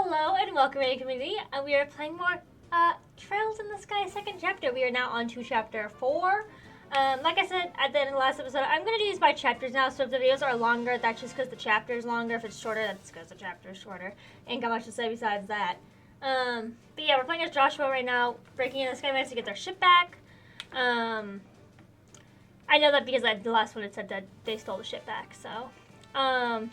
Hello and welcome, Rainbeau Community. We are playing more Trails in the Sky second chapter. We are now on to chapter 4. Like I said at the end of the last episode, I'm going to do these by chapters now, so if the videos are longer, that's just because the chapter is longer. If it's shorter, that's because the chapter is shorter. Ain't got much to say besides that. But yeah, we're playing as Joshua right now, breaking in the Sky Knights to get their ship back. I know that because the last one it said that they stole the ship back, so... yeah,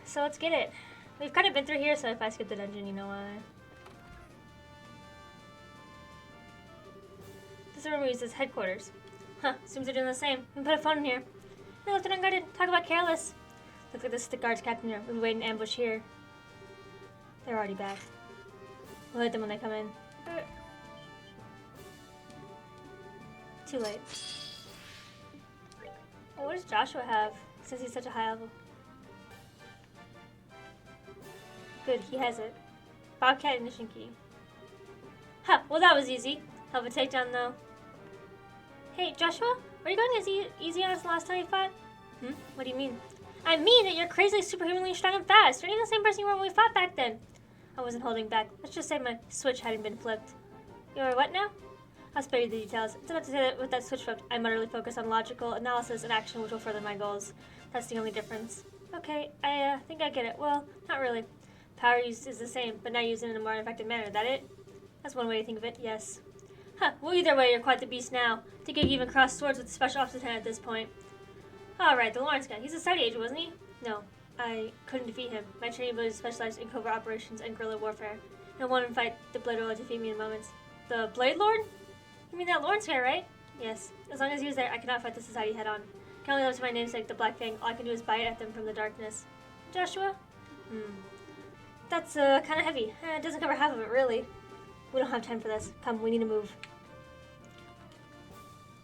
so let's get it. We've kind of been through here, so if I skip the dungeon, you know why. This room we use as headquarters. Huh, seems they're doing the same. We can put a phone in here. They left it unguarded. Talk about careless. Looks like this is the guards captain here. We'll wait in ambush here. They're already back. We'll hit them when they come in. Too late. Oh, what does Joshua have, since he's such a high level? Good, he has it. Bobcat ignition key. Huh, well that was easy. Hell of a takedown though. Hey, Joshua? Were you going as easy on us the last time you fought? What do you mean? I mean that you're crazily, superhumanly strong and fast. You're even the same person you were when we fought back then. I wasn't holding back. Let's just say my switch hadn't been flipped. You're what now? I'll spare you the details. It's enough to say that with that switch flipped, I'm utterly focused on logical analysis and action which will further my goals. That's the only difference. Okay, I think I get it. Well, not really. Power use is the same, but now used in a more effective manner. That it? That's one way to think of it, yes. Huh, well either way, you're quite the beast now. I think you even crossed swords with the Special Ops Lieutenant at this point. Alright, the Lawrence guy. He's a Saudi agent, wasn't he? No, I couldn't defeat him. My training abilities specialized in covert operations and guerrilla warfare. In one fight, the Blade Lord will defeat me in moments. The Blade Lord? You mean that Lawrence guy, right? Yes. As long as he was there, I cannot fight the Society head on. I can only live to my namesake, the Black Fang. All I can do is bite at them from the darkness. Joshua? That's kind of heavy. It doesn't cover half of it, really. We don't have time for this. Come, we need to move.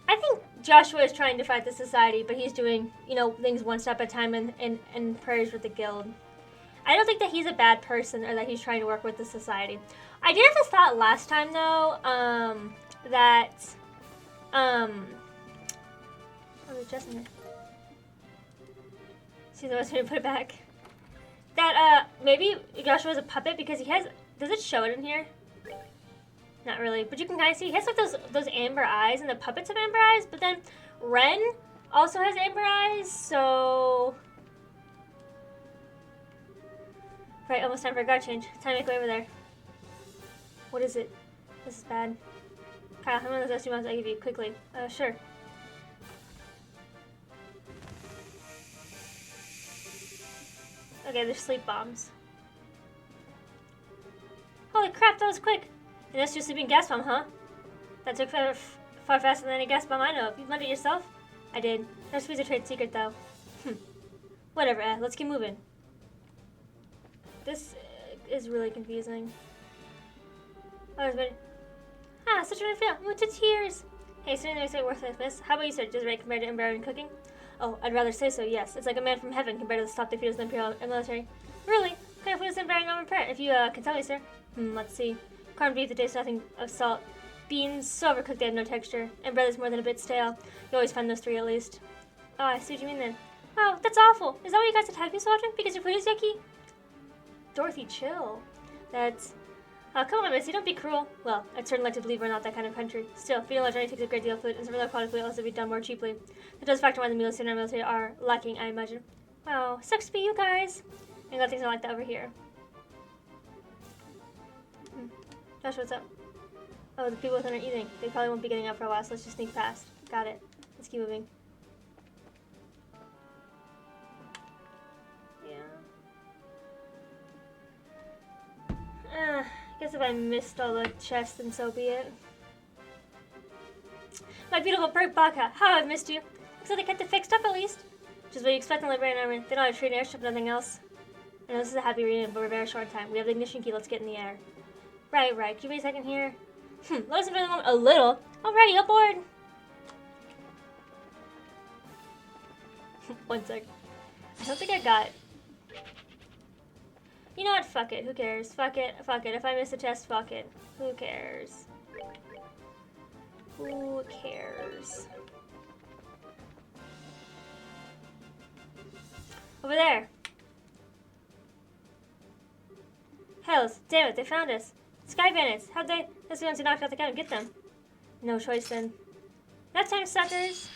I think Joshua is trying to fight the Society, but he's doing, things one step at a time and prayers with the Guild. I don't think that he's a bad person or that he's trying to work with the Society. I did have this thought last time, though, that, oh, there's Jess in here. She's the best way to put it back. That, maybe Joshua's a puppet because he has, does it show it in here? Not really, but you can kind of see he has like those amber eyes, and the puppets have amber eyes, but then Ren also has amber eyes, so... Right, almost time for a guard change. Time to make way over there. What is it? This is bad. Kyle, how many of those estimates I give you? Quickly. Sure. Okay, there's sleep bombs. Holy crap, that was quick! And that's your sleeping gas bomb, huh? That took far faster than any gas bomb I know of. You found it yourself? I did. No speed's a trade secret, though. Whatever, let's keep moving. This is really confusing. Such a feel. Moved to tears. Hey, certainly makes it worthless, miss. How about you, sir? Just right compared to embroidery and cooking? Oh, I'd rather say so, yes. It's like a man from heaven compared to the top defeaters of the Imperial military. Really? What kind of food is embroidered on prayer? If you can tell me, sir. Let's see. Corned beef that tastes nothing of salt. Beans, so overcooked they have no texture. And bread is more than a bit stale. You always find those three at least. Oh, I see what you mean then. Wow, that's awful. Is that why you guys attacked me so often? Because your food is yucky? Dorothy, chill. That's... Oh, come on, Missy, don't be cruel. Well, I'd certainly like to believe we're not that kind of country. Still, feeding large takes a great deal of food, and some other quality food also be done more cheaply. That does factor why the meals in our military are lacking, I imagine. Wow, sucks to be you guys. I'm glad things are like that over here. Josh, what's up? Oh, the people within are eating. They probably won't be getting up for a while, so let's just sneak past. Got it. Let's keep moving. Yeah. Guess if I missed all the chests, then so be it. My beautiful bird Baka, how I've missed you. Looks like they kept it fixed up at least. Which is what you expect in the Liberian Army. They don't have a trained airship, nothing else. I know this is a happy reunion, but we're very short on time. We have the ignition key, let's get in the air. Right. Give me a second here. Let us enjoy the moment a little. Alrighty, aboard. One sec. I don't think I got... You know what? Fuck it. Who cares? Fuck it. If I miss a test, fuck it. Who cares? Who cares? Over there. Hells, damn it, they found us. Sky bandits. How'd they? Guess we want to knock out the gun and get them. No choice then. That time, suckers.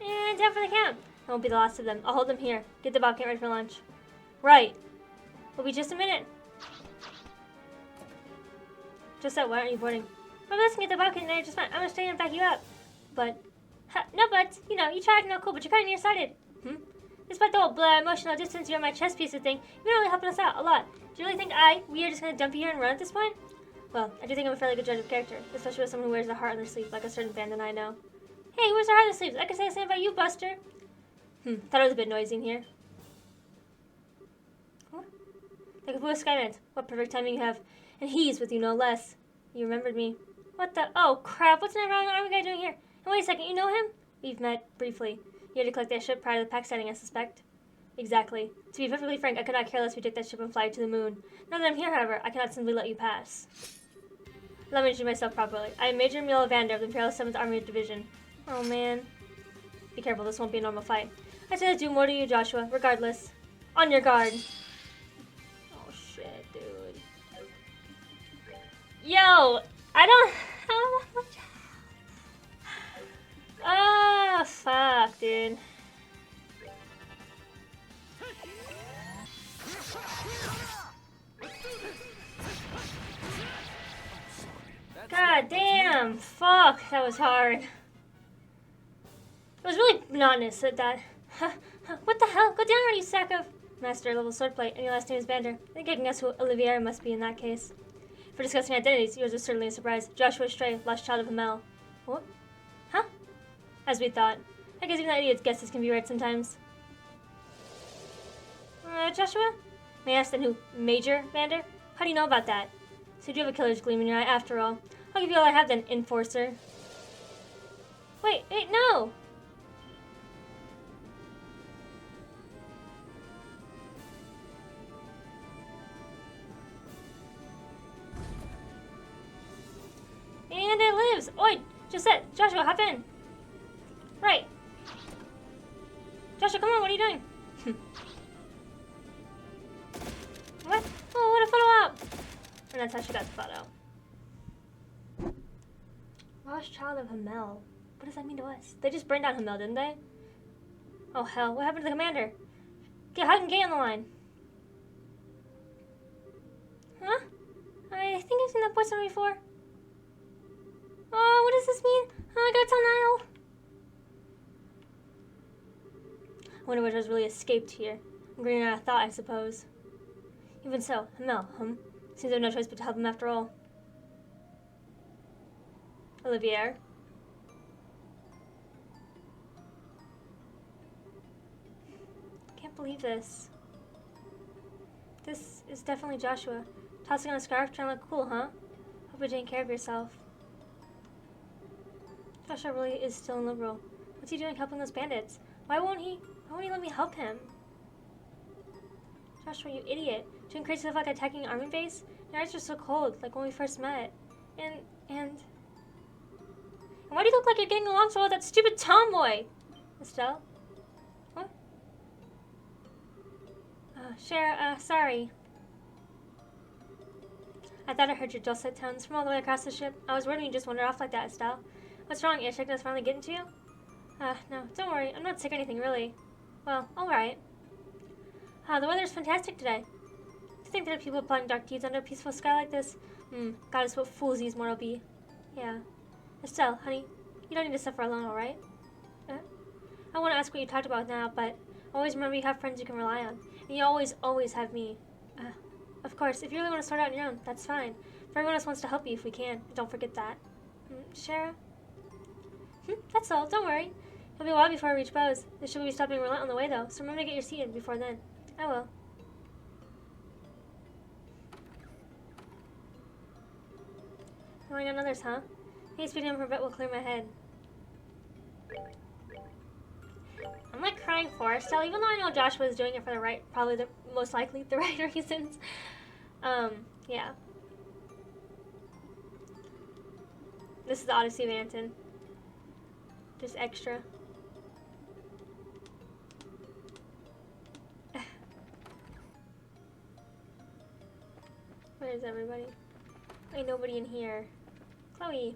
And down for the count. I won't be the last of them. I'll hold them here. Get the bobcat ready for lunch. Right. Will be just a minute. Just so, why aren't you boarding? I'm listening to the bobcat and they're just fine. I'm gonna stay and back you up. But, no buts. You know, you try acting all cool, but you're kind of nearsighted. Despite the whole emotional distance you're my chess piece of thing, you've been really helping us out a lot. Do you really think we are just gonna dump you here and run at this point? Well, I do think I'm a fairly good judge of character, especially with someone who wears a heart on their sleeve, like a certain fan that I know. Hey, who wears a heart on their sleeves? I can say the same about you, Buster. Thought it was a bit noisy in here. What? Like a blue Skyman. What perfect timing you have. And he's with you no less. You remembered me. What the? Oh, crap. What's that wrong army guy doing here? And wait a second, you know him? We've met briefly. You had to collect that ship prior to the pack setting, I suspect. Exactly. To be perfectly frank, I could not care less if we take that ship and fly to the moon. Now that I'm here, however, I cannot simply let you pass. Let me introduce myself properly. I am Major Emil Evander of the Imperial 7th Army Division. Oh, man. Be careful, this won't be a normal fight. I said I'd do more to you, Joshua, regardless. On your guard. Oh, shit, dude. Yo! I don't... Ah, fuck, dude. God damn! Fuck, that was hard. It was really monotonous at that. What the hell? Go down already, you sack of... Master, level swordplate, and your last name is Bander. I think I can guess who Olivier must be in that case. For discussing identities, yours was certainly a surprise. Joshua Stray, lost child of Hamel. What? Huh? As we thought. I guess even the idiot's guesses can be right sometimes. Joshua? May I ask then who? Major Vander? How do you know about that? So you do have a killer's gleam in your eye after all. I'll give you all I have then, Enforcer. Wait, no! And it lives! Oi! Josette! Joshua, hop in! Right. Joshua, come on, what are you doing? What? Oh, what a photo op! And that's how she got the photo. Lost child of Hamel. What does that mean to us? They just burned down Hamel, didn't they? Oh, hell. What happened to the commander? Get Hug and Gay on the line. Huh? I think I've seen that voice somewhere before. Oh, what does this mean? Oh, I gotta tell Niall. I wonder what has really escaped here. I'm greener than I thought, I suppose. Even so, Hamel, seems I have no choice but to help him after all. Olivier. Can't believe this. This is definitely Joshua. Tossing on a scarf, trying to look cool, huh? Hope you're taking care of yourself. Joshua really is still in liberal. What's he doing helping those bandits? Why won't he let me help him? Joshua, you idiot. Doing crazy stuff like attacking an army base? Your eyes are so cold, like when we first met. And why do you look like you're getting along so well with that stupid tomboy? Estelle? What? Sorry. I thought I heard your dulcet tones from all the way across the ship. I was worried you just wandered off like that, Estelle. What's wrong? Your sickness finally getting to you? No, don't worry. I'm not sick or anything, really. Well, alright. The weather's fantastic today. To think there are people plotting dark deeds under a peaceful sky like this. God is what fools these mortal be. Yeah. Estelle, honey, you don't need to suffer alone, alright? I want to ask what you talked about now, but always remember you have friends you can rely on. And you always have me. Of course, if you really want to sort out on your own, that's fine. But everyone else wants to help you if we can. Don't forget that. Shara? That's all. Don't worry. It'll be a while before I reach Bose. The ship will be stopping Rolent on the way, though, so remember to get your seat in before then. I will. Relying on others, huh? Maybe speaking to him for a bit will clear my head. I'm like crying for Estelle, even though I know Joshua is doing it for the right, most likely the right reasons. Yeah. This is the Odyssey of Anton. Just extra. Where's everybody? Ain't nobody in here. Chloe.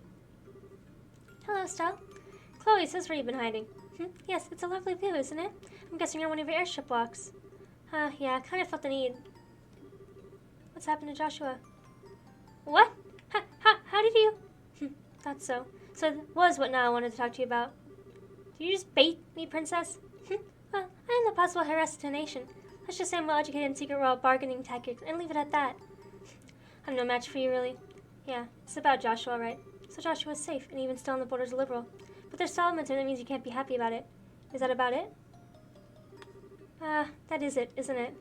Hello, Estelle. Chloe, says where you've been hiding. Yes, it's a lovely view, isn't it? I'm guessing you're on one of your airship walks. Yeah, I kind of felt the need. What's happened to Joshua? What? How did you? Thought so. So it was what now I wanted to talk to you about. Did you just bait me, princess? Well, I am the possible heiress to a nation. Let's just say I'm well-educated in secret world bargaining tactics, and leave it at that. I'm no match for you, really. Yeah, it's about Joshua, right? So Joshua's safe, and even still on the borders of liberal. But there's Solomon, and that means you can't be happy about it. Is that about it? That is it, isn't it?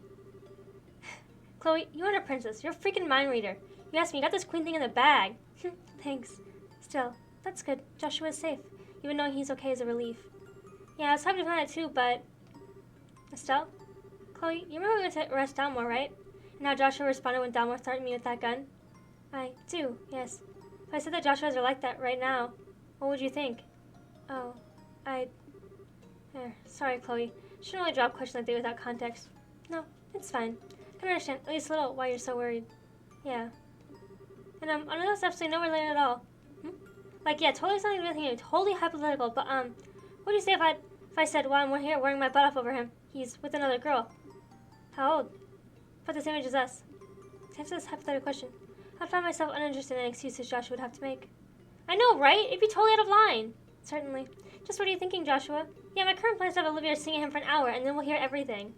Chloe, you aren't a princess. You're a freaking mind reader. You asked me, you got this queen thing in the bag. Thanks. Still, that's good. Joshua is safe. Even knowing he's okay is a relief. Yeah, I was happy to find it too, but... Estelle? Chloe, you remember we went to arrest Dalmor, right? And how Joshua responded when Dalmor threatened me with that gun? I do, yes. If I said that Joshua's are like that right now, what would you think? Oh, sorry, Chloe. Shouldn't really drop questions like that without context. No, it's fine. I can understand, at least a little, why you're so worried. Yeah. And, I know that's absolutely no related at all. Like, yeah, totally something to do with him, totally hypothetical, but, what do you say if I said, while I'm here wearing my butt off over him, he's with another girl? How old? About the same age as us. To answer this hypothetical question, I'd find myself uninterested in excuses Joshua would have to make. I know, right? It'd be totally out of line. Certainly. Just what are you thinking, Joshua? Yeah, my current plan is to have Olivia sing at him for an hour, and then we'll hear everything.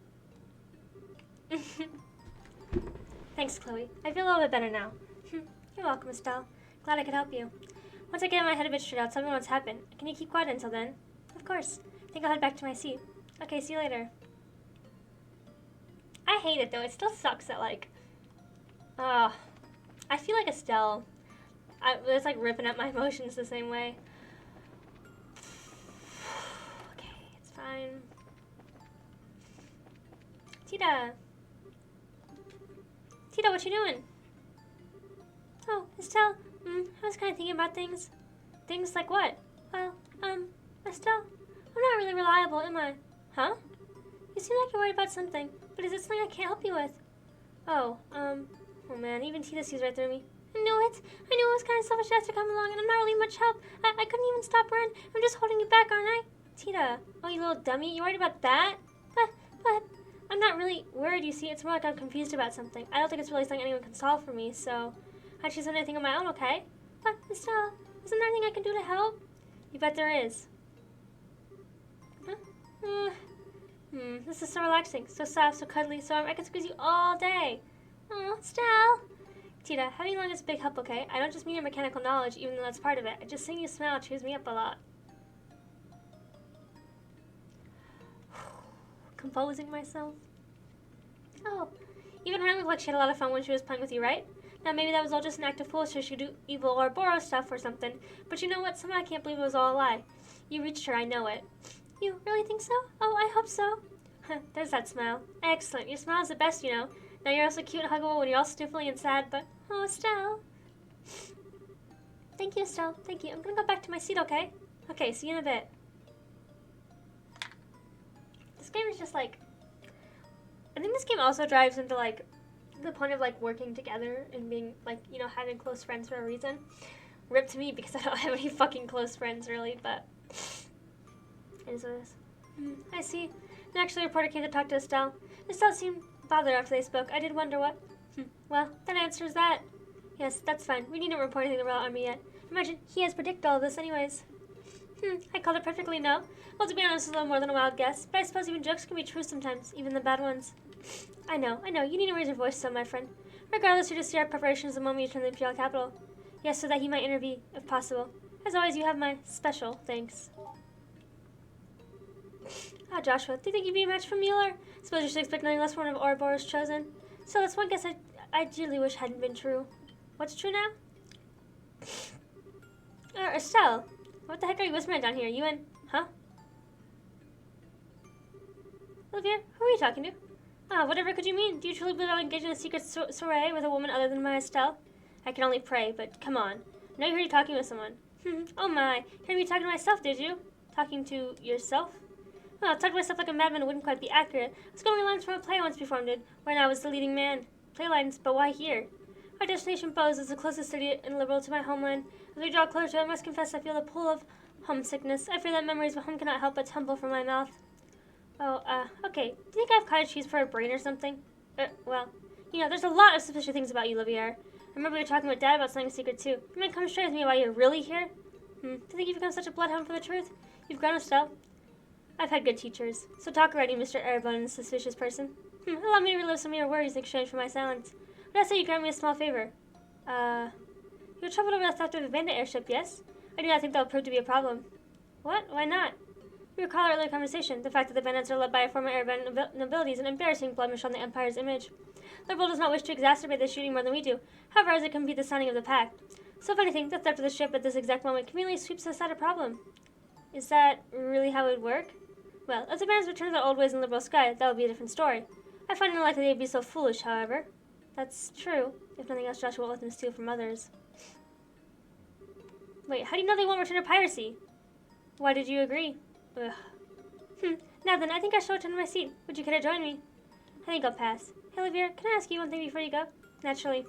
Thanks, Chloe. I feel a little bit better now. You're welcome, Estelle. Glad I could help you. Once I get my head a bit straight out, tell me what's happened. Can you keep quiet until then? Of course. I think I'll head back to my seat. Okay, see you later. I hate it, though. It still sucks that, like... I feel like Estelle... it's like ripping at my emotions the same way. Okay, it's fine. Tita! Tita, what you doing? Oh, Estelle, I was kind of thinking about things. Things like what? Well, Estelle, I'm not really reliable, am I? Huh? You seem like you're worried about something, but is it something I can't help you with? Oh man, even Tita sees right through me. I knew it. I knew it was kind of selfish to come along, and I'm not really much help. I couldn't even stop Ren. I'm just holding you back, aren't I? Tita, oh, you little dummy, you worried about that? But, I'm not really worried, you see. It's more like I'm confused about something. I don't think it's really something anyone can solve for me, so I choose anything on my own, okay? But, Estelle, isn't there anything I can do to help? You bet there is. Huh? This is so relaxing, so soft, so cuddly, so I can squeeze you all day. Oh, Estelle. Tita, having long is a big help, okay? I don't just mean your mechanical knowledge, even though that's part of it. I just seeing you smile cheers me up a lot. Composing myself. Oh, even Ren looked like she had a lot of fun when she was playing with you, right? Now maybe that was all just an act of foolishness, she could do evil or borrow stuff or something. But you know what? Somehow I can't believe it was all a lie. You reached her, I know it. You really think so? Oh, I hope so. There's that smile. Excellent. Your smile is the best, you know. Now you're also cute and huggable when you're all sniffly and sad, but... Oh, Estelle. Thank you, Estelle. Thank you. I'm gonna go back to my seat, okay? Okay, see you in a bit. This game is just like... I think this game also drives into, like, the point of, like, working together and being, like, you know, having close friends for a reason. Rip to me because I don't have any fucking close friends, really, but... It is what it is. I see. And actually, a reporter came to talk to Estelle. Estelle seemed bothered after they spoke. I did wonder what... Well, that answers that. Yes, that's fine. We needn't report anything to the Royal Army yet. Imagine, he has predicted all of this anyways. I called it perfectly, no? Well, to be honest, it's a little more than a wild guess. But I suppose even jokes can be true sometimes, even the bad ones. I know. You need to raise your voice some, my friend. Regardless, you're to see our preparations the moment you return to the Imperial capital. Yes, so that he might intervene, if possible. As always, you have my special thanks. Joshua, do you think you'd be a match for Mueller? Suppose you should expect nothing less when one of Ouroboros chosen. So that's one guess I dearly wish hadn't been true. What's true now? Estelle, what the heck are you whispering down here? You and... Huh? Olivia, who are you talking to? Whatever could you mean? Do you truly believe I'll engage in a secret soiree with a woman other than my Estelle? I can only pray, but come on. I know you heard you talking with someone. Oh my, you heard me talking to myself, did you? Talking to yourself? Well, talking to myself like a madman wouldn't quite be accurate. I was going lines from a play I once performed in, when I was the leading man. Play lines, but why here? Our destination, Bose, is the closest city in Liberal to my homeland. As we draw closer to it, I must confess I feel a pull of homesickness. I fear that memories of home cannot help but tumble from my mouth. Oh, okay. Do you think I have cottage cheese for a brain or something? Well, there's a lot of suspicious things about you, Livier. I remember you were talking with Dad about something secret, too. You might come straight with me why you're really here? Do you think you've become such a bloodhound for the truth? You've grown, Estelle. I've had good teachers. So talk already, Mr. Erebon, suspicious person. Allow me to relive some of your worries in exchange for my silence. But I say you grant me a small favor. You're troubled over the theft of a bandit airship, yes? I do not think that will prove to be a problem. What? Why not? You recall our earlier conversation. The fact that the bandits are led by a former Erebon nobility is an embarrassing blemish on the Empire's image. Liberal does not wish to exacerbate the shooting more than we do, however, as it can be the signing of the pact. So if anything, the theft of the ship at this exact moment conveniently sweeps aside a problem. Is that really how it would work? Well, if the bandits return to their old ways in Liberal sky, that would be a different story. I find it unlikely they'd be so foolish, however. That's true. If nothing else, Joshua won't let them steal from others. Wait, how do you know they won't return to piracy? Why did you agree? Ugh. Now then, I think I shall return to my seat. Would you care to join me? I think I'll pass. Hey, Olivier, can I ask you one thing before you go? Naturally.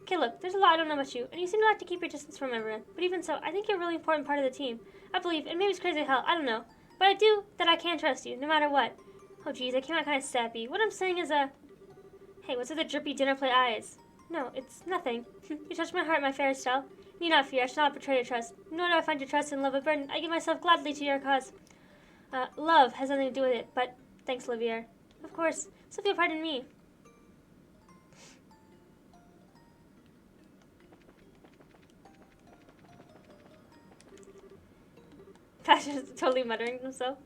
Okay, look, there's a lot I don't know about you, and you seem to like to keep your distance from everyone. But even so, I think you're a really important part of the team. I believe, and maybe it's crazy as hell, I don't know. But I do that I can trust you, no matter what. Oh, geez, I came out kind of sappy. What I'm saying is, Hey, what's with the drippy dinner plate eyes? No, it's nothing. You touched my heart, my fair Estelle. Need not fear, I shall not betray your trust. Nor do I find your trust and love a burden. I give myself gladly to your cause. Love has nothing to do with it, but thanks, Olivier. Of course, so feel pride in me. Passion is totally muttering to himself.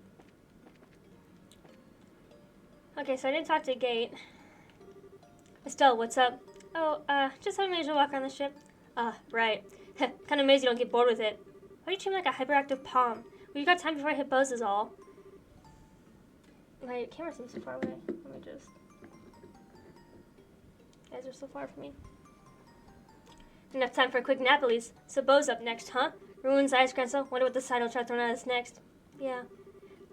Okay, so I didn't talk to Gate. Estelle, what's up? Oh, just having my usual walk around the ship. Right. Kinda amazed you don't get bored with it. Why do you treat me like a hyperactive palm? Well, you got time before I hit Bose is all. My camera seems so far away. Let me just... You guys are so far from me. Enough time for a quick nap at least. So Bose up next, huh? Ruins, ice Grancel. Wonder what the side will try throwing at us next. Yeah.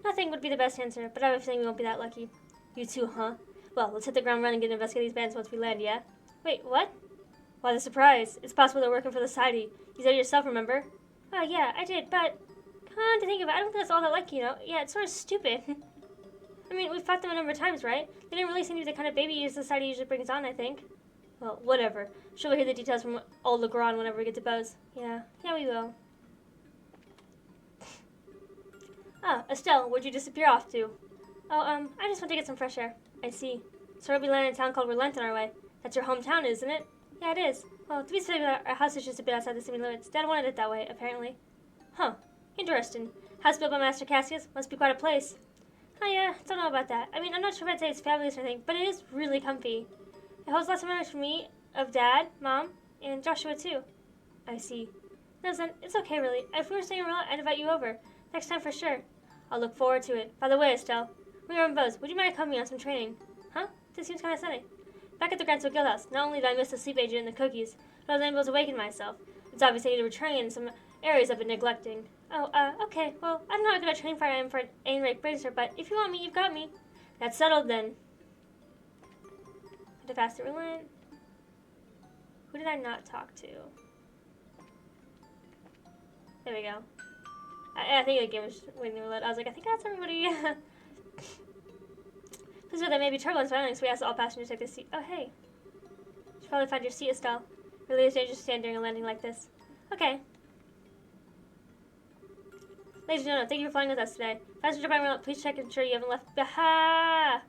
Nothing would be the best answer, but I have a feeling we won't be that lucky. You too, huh? Well, let's hit the ground running and investigate these bands once we land, yeah? Wait, what? Why the surprise? It's possible they're working for the Society. You said it yourself, remember? Oh, yeah, I did, but... Come on to think of it, I don't think that's all that lucky, Yeah, it's sort of stupid. I mean, we've fought them a number of times, right? They didn't really seem to be the kind of baby the Society usually brings on, I think. Well, whatever. Sure, we'll hear the details from old Legrand whenever we get to Bose. Yeah, we will. Estelle, where'd you disappear off to? Oh, I just went to get some fresh air. I see. So we'll be landing in a town called Rolent on our way. That's your hometown, isn't it? Yeah, it is. Well, to be specific, our house is just a bit outside the city limits. Dad wanted it that way, apparently. Huh. Interesting. House built by Master Cassius. Must be quite a place. Oh, yeah, don't know about that. I mean, I'm not sure if I'd say it's fabulous or anything, but it is really comfy. It holds lots of memories for me, of Dad, Mom, and Joshua, too. I see. No, Zen, it's okay, really. If we were staying around, I'd invite you over. Next time for sure. I'll look forward to it. By the way, Estelle, we are in Bose. Would you mind coming on some training? Huh? This seems kind of sunny. Back at the Grancel Guildhouse, not only did I miss the sleep agent and the cookies, but I was unable to awaken myself. It's obvious I need to retrain in some areas I've been neglecting. Oh, okay. Well, I'm not good at training fire I am for an Ainrake Bracer, but if you want me, you've got me. That's settled then. The faster Rolent. Who did I not talk to? There we go. I think the game was waiting to let. I was like, I think that's everybody. Please know there may be turbulence violence, so we ask all passengers to take this seat. Oh, hey. You should probably find your seat, Estelle. Really is dangerous to stand during a landing like this. Okay. Ladies and gentlemen, thank you for flying with us today. Passenger by remote, please check and ensure you haven't left. Baha!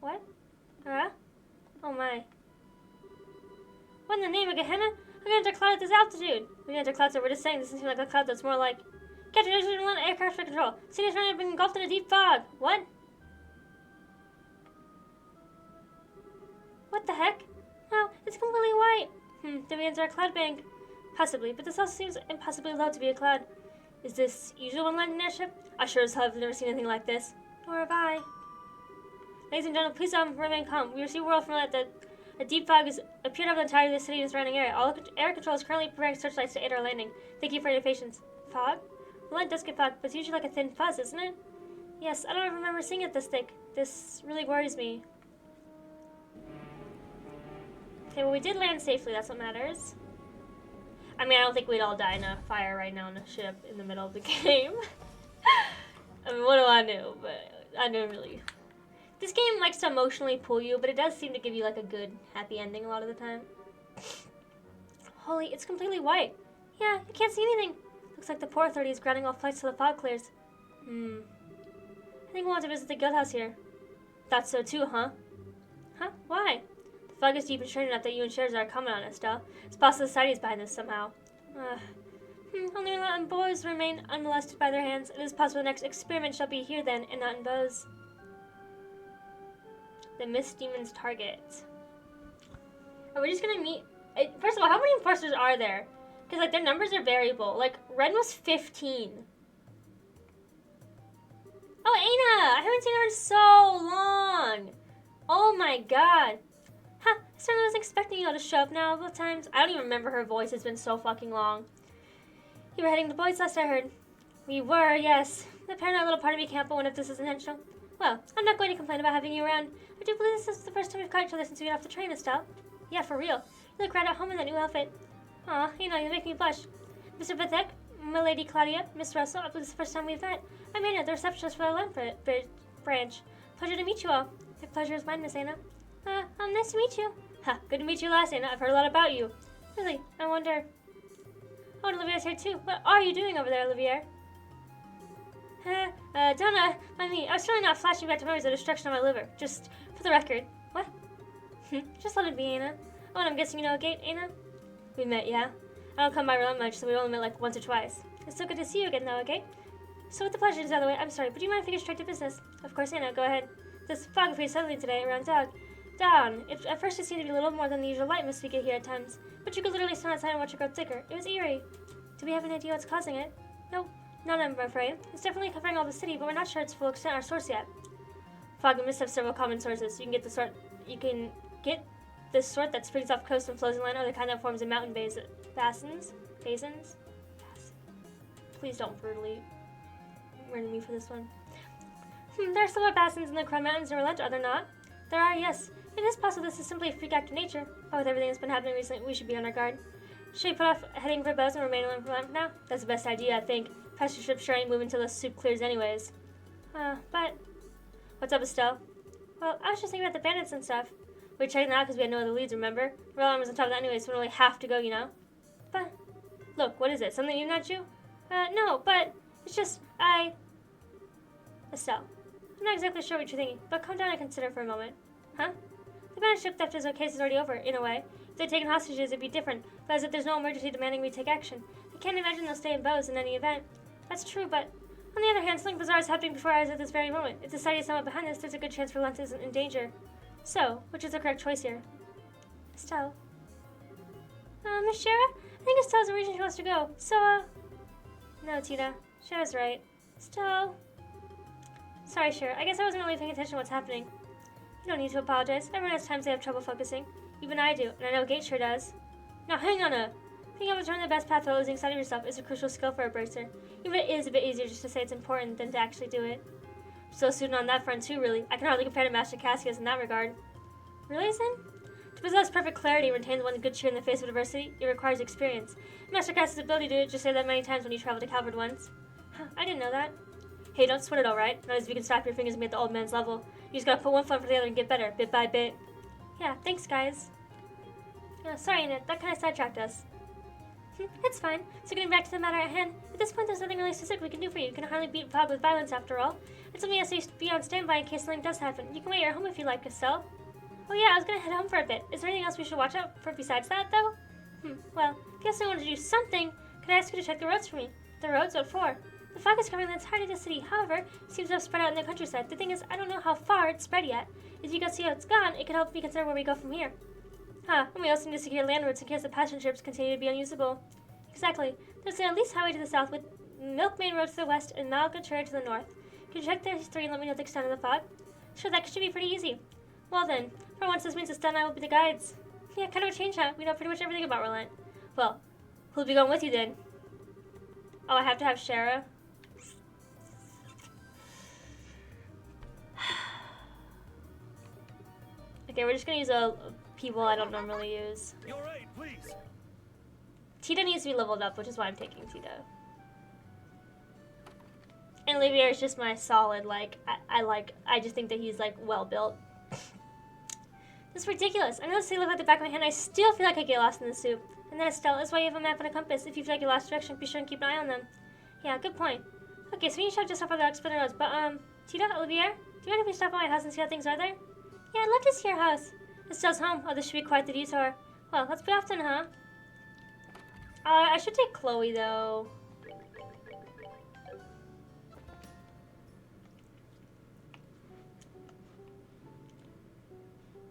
What? Oh my. What in the name of Gehenna? We're going to enter cloud at this altitude. We're going to enter clouds, so we're just saying this doesn't seem like a cloud that's more like... Captain, air traffic control. City's trying to be engulfed in a deep fog. What? What the heck? No, it's completely white. Did we enter a cloud bank? Possibly, but this also seems impossibly low to be a cloud. Is this usual when landing an airship? I sure as hell have never seen anything like this. Nor have I. Ladies and gentlemen, please remain calm. We receive word from that a deep fog has appeared over the entirety of the city and surrounding area. All air control is currently preparing searchlights to aid our landing. Thank you for your patience. Fog? Well, it does get fog, but it's usually like a thin fuzz, isn't it? Yes, I don't remember seeing it this thick. This really worries me. Okay, well, we did land safely. That's what matters. I mean, I don't think we'd all die in a fire right now on a ship in the middle of the game. I mean, what do I know? But I don't really. This game likes to emotionally pull you, but it does seem to give you like a good, happy ending a lot of the time. Holy, it's completely white. Yeah, I can't see anything. Looks like the Port Authority is grounding all flights till the fog clears. I think we'll want to visit the guildhouse here. Thought so too, huh? Huh? Why? The fog is deep and straight enough that you and Shares are coming on, Estelle. It's possible society is behind this somehow. Only let boys remain unmolested by their hands. It is possible the next experiment shall be here then, and not in bows. The Mist Demon's target. Are we just gonna meet... First of all, how many enforcers are there? Because, like, their numbers are variable. Like, Ren was 15. Oh, Aina! I haven't seen her in so long! Oh my god. Huh, I certainly was expecting you all to show up now both times. I don't even remember her voice. It's been so fucking long. You were heading to the boys last I heard. We were, yes. The paranoid little part of me can't but wonder if this is intentional. Well, I'm not going to complain about having you around. I do believe this is the first time we've caught each other since we got off the train, Estelle. Yeah, for real. You look right at home in that new outfit. Aw, you make me blush. Mr. Bethek, my lady Claudia, Miss Russell, I believe this is the first time we've met. I'm Anna, the receptionist for the Rolent branch. Pleasure to meet you all. The pleasure is mine, Miss Anna. Nice to meet you. Ha, good to meet you last, Anna. I've heard a lot about you. Really, I wonder... Oh, Olivier's here too. What are you doing over there, Olivier? Don't mind me. I was certainly not flashing back to memories of destruction on my liver. Just for the record. What? Just let it be, Anna. Oh, and I'm guessing you know a gate, Anna? We met, yeah? I don't come by Rolent much, so we only met like once or twice. It's so good to see you again, though, okay? So with the pleasure is out of the way, I'm sorry, but do you mind if we get straight to business? Of course, Anna, go ahead. This fog appears suddenly today around dawn. At first it seemed to be a little more than the usual light mist we get here at times, but you could literally stand outside and watch it grow thicker. It was eerie. Do we have an idea what's causing it? Nope, none, I'm afraid. It's definitely covering all the city, but we're not sure its full extent or source yet. Fog and mist have several common sources. You can get this sort that springs off coast and flows inland, or the kind that forms in mountain basins. Please don't brutally murder me for this one. There are several basins in the Crown Mountains and Rolent, are there not? There are, yes. It is possible this is simply a freak act of nature, but with everything that's been happening recently, we should be on our guard. Should we put off heading for bows and remain alone for Rolent now? That's the best idea, I think. Passenger ship sure ain't moving until the soup clears anyways. But... What's up, Estelle? Well, I was just thinking about the bandits and stuff. We were checking that out because we had no other leads, remember? Rolent was on top of that anyway, so we only have to go, you know? But... Look, what is it? Something you not you? No, but... It's just... Estelle. I'm not exactly sure what you're thinking, but calm down and consider for a moment. Huh? The bandit ship theft case is already over, in a way. If they'd taken hostages, it'd be different, but as if there's no emergency demanding we take action. I can't imagine they'll stay in bows in any event. That's true, but on the other hand, something bizarre is happening before our eyes at this very moment. If society is somewhat behind this, there's a good chance Rolent isn't in danger. So, which is the correct choice here? Estelle. Miss Shara? I think Estelle's the region she wants to go. So, No, Tina. Shara's right. Estelle. Sorry, Shara. I guess I wasn't really paying attention to what's happening. You don't need to apologize. Everyone has times they have trouble focusing. Even I do, and I know Gate sure does. Now, hang on being able to turn the best path while losing sight of yourself is a crucial skill for a bracer. Even it is a bit easier just to say it's important than to actually do it. I'm still a student on that front too, really. I can hardly compare to Master Cassius in that regard. Really, Zen? To possess perfect clarity and retain one's good cheer in the face of adversity, it requires experience. Master Cassius' ability to do it just say that many times when you traveled to Calvard once. I didn't know that. Hey, don't sweat it, alright? Not as if you can snap your fingers and be at the old man's level. You just gotta put one foot for the other and get better, bit by bit. Yeah, thanks, guys. Sorry, Annette, that kind of sidetracked us. It's fine. So getting back to the matter at hand, at this point there's nothing really specific we can do for you. You can hardly beat fog with violence after all. It's something has to be on standby in case something does happen. You can wait at home if you like, Estelle. Oh yeah, I was gonna head home for a bit. Is there anything else we should watch out for besides that, though? Well, if you also want to do something, could I ask you to check the roads for me? The roads? What for? The fog is covering the entirety of the city. However, it seems to have spread out in the countryside. The thing is, I don't know how far it's spread yet. If you go see how it's gone, it could help me consider where we go from here. And we also need to secure land routes in case the passenger ships continue to be unusable. Exactly. There's an least highway to the south with Milkmaid Road to the west and Malgatura to the north. Can you check those three and let me know the extent of the fog? Sure, that should be pretty easy. Well then, for once this means Estelle and I will be the guides. Yeah, kind of a change, huh? We know pretty much everything about Rolent. Well, who'll be going with you then? Oh, I have to have Shara. Okay, we're just gonna use a people I don't normally use. You're right, please. Tita needs to be leveled up, which is why I'm taking Tita. And Olivier is just my solid, like, I just think that he's, like, well built. This is ridiculous. I know this look at the back of my hand. I still feel like I get lost in the soup. And then Estelle, that's why you have a map and a compass. If you feel like you lost direction, be sure and keep an eye on them. Yeah, good point. Okay, so we need to check just off the explorer roads. But, Tita, Olivier, do you mind if we stop by my house and see how things are there? Yeah, I'd love to see your house. Estelle's home. Oh, this should be quite the detour. Well, let's be off then, huh? I should take Chloe, though.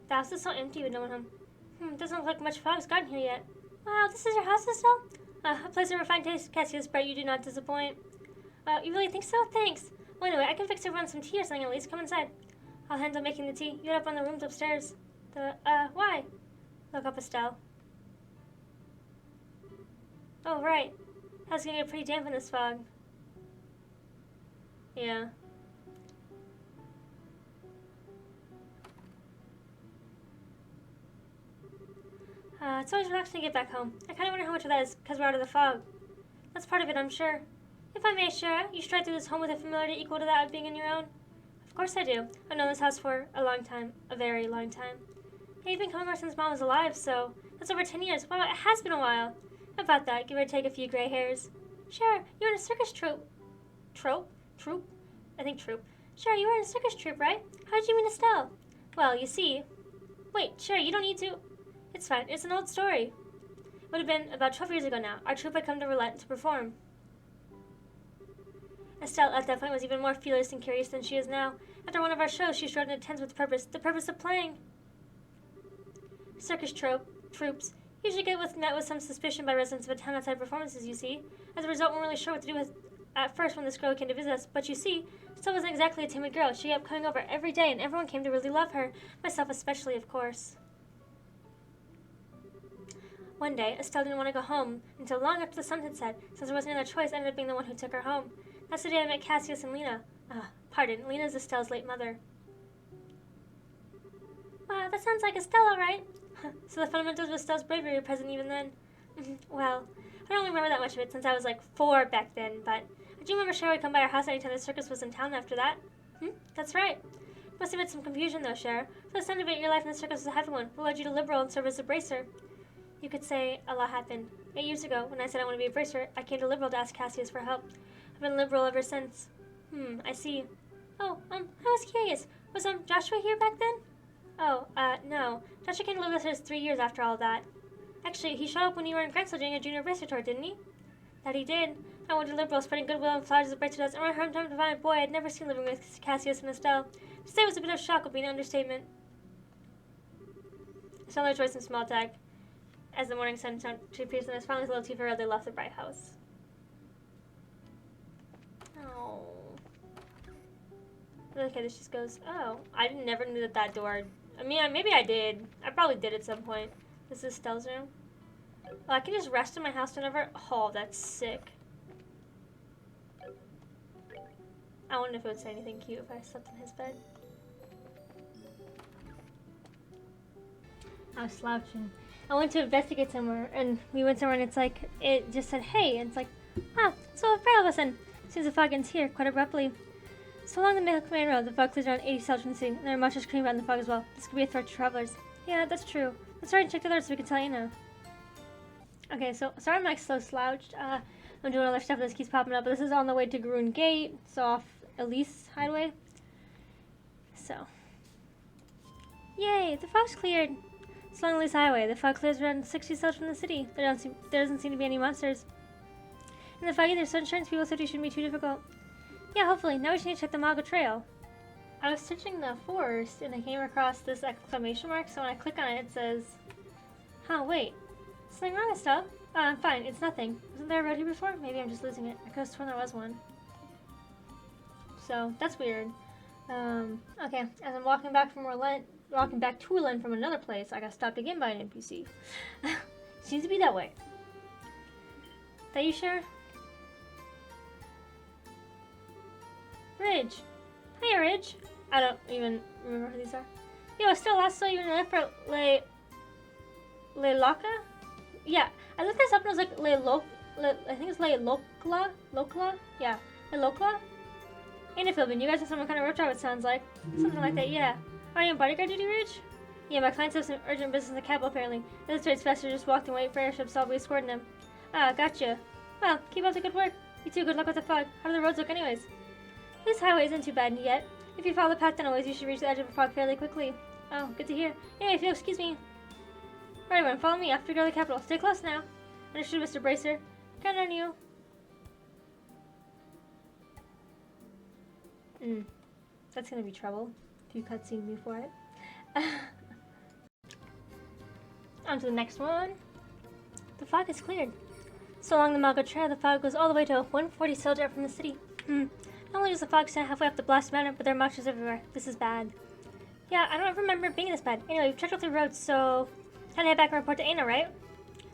The house is so empty with no one home. Doesn't look like much fog's gotten here yet. Wow, this is your house, Estelle? A place of refined taste, Cassius, but you do not disappoint. You really think so? Thanks. Well, anyway, I can fix everyone some tea or something at least. Come inside. I'll handle making the tea. You head up on the rooms upstairs. Why? Look up, Estelle. Oh, right. House is gonna get pretty damp in this fog. Yeah. It's always relaxing to get back home. I kind of wonder how much of that is because we're out of the fog. That's part of it, I'm sure. If I may share, you stride through this home with a familiarity equal to that of being in your own? Of course I do. I've known this house for a long time. A very long time. Hey, you've been coming over since Mom was alive, so that's over 10 years. Wow, it has been a while. About that, give or take a few gray hairs. Sure, you were in a circus troupe. Trope? Troop? I think troop. Sure, you were in a circus troupe, right? How did you meet Estelle? Well, you see... Wait, sure, you don't need to... It's fine. It's an old story. It would have been about 12 years ago now. Our troupe had come to Rolent to perform. Estelle at that point was even more fearless and curious than she is now. After one of our shows, she strode into tents with the purpose of playing. Circus troops usually get met with some suspicion by residents of a town outside performances, you see. As a result, we weren't really sure what to do with at first when this girl came to visit us. But you see, Estelle wasn't exactly a timid girl. She kept coming over every day, and everyone came to really love her. Myself especially, of course. One day, Estelle didn't want to go home until long after the sun had set. Since there wasn't another choice, I ended up being the one who took her home. That's the day I met Cassius and Lena. Lena is Estelle's late mother. Wow, that sounds like Estelle, all right. So the fundamentals of Estelle's bravery were present even then. Well, I don't really remember that much of it since I was like 4 back then, but I do remember Cher would come by our house anytime the circus was in town after that. That's right. Must have been some confusion though, Cher. For the sound of it, your life in the circus was a happy one. Who led you to Liberal and serve as a bracer? You could say a lot happened. 8 years ago, when I said I want to be a bracer, I came to Liberal to ask Cassius for help. I've been Liberal ever since. I see. Oh, I was curious. Was, Joshua here back then? Oh, no. Joshua came to live with us 3 years after all that. Actually, he showed up when you were in Grantsville doing a junior bracer tour, didn't he? That he did. I went to Liberal, spreading goodwill and flowers as a bracer does, and when I heard him to find a boy I'd never seen living with Cassius and Estelle. To say it was a bit of shock would be an understatement. Estelle rejoiced in small talk. As the morning sun to appears and his finally a little too far, they left the bright house. Oh. Okay, this just goes, oh. I never knew that door... I mean, maybe I did. I probably did at some point. This is Estelle's room. Oh, I can just rest in my house whenever... Oh, that's sick. I wonder if it would say anything cute if I slept in his bed. I was slouching. I went to investigate somewhere, and we went somewhere, and it's like, it just said, hey, and it's like, so afraid all of a sudden. Seems the fog ends here, quite abruptly. So along the main road, the fog clears around 80 cells from the city, and there are monsters creeping about in the fog as well. This could be a threat to travelers. Yeah, that's true. Let's try and check the others so we can tell you now. Okay, so, sorry I'm like so slouched. I'm doing other stuff that keeps popping up, but this is on the way to Garoon Gate, so off Elise Highway. So. Yay, the fog's cleared. It's along Elise Highway. The fog clears around 60 cells from the city. There doesn't seem to be any monsters. In the fog, there's insurance people said it shouldn't be too difficult. Yeah, hopefully. Now we just need to check the Maga Trail. I was searching the forest, and I came across this exclamation mark, so when I click on it, it says, wait. Something wrong with stuff? Fine, it's nothing. Wasn't there a road here before? Maybe I'm just losing it. I could have sworn there was one. So, that's weird. Okay, as I'm walking back to Rolent from another place, I got stopped again by an NPC. Seems to be that way. Are you sure? Ridge. Hiya, Ridge. I don't even remember who these are. Yo, still, I saw you in an effort Leilaka? Yeah, I looked this up and it was like I think it's Leilokla? Lokla? Yeah, Leilokla? Ain't it, Philbin? You guys have some kind of road job, it sounds like. Something like that, yeah. Are you on bodyguard duty, Ridge? Yeah, my clients have some urgent business in the capital, apparently. This trade's faster, just walked and wait for airships, so I'll be escorting them. Ah, gotcha. Well, keep up the good work. You too, good luck with the fog. How do the roads look anyways? This highway isn't too bad yet. If you follow the path down a ways, you should reach the edge of the fog fairly quickly. Oh, good to hear. Anyway, if you'll excuse me. Alright, everyone, follow me after we go to the capital. Stay close now. Understood, Mr. Bracer. Count on you. That's gonna be trouble if you cutscene me for it. On to the next one. The fog is cleared. So along the Malgo Trail, the fog goes all the way to 140 sail from the city. Not only does the fog stand halfway up the blast mountain, but there are monsters everywhere. This is bad. Yeah, I don't remember it being this bad. Anyway, we've checked out the roads, so time to head back and report to Aina, right?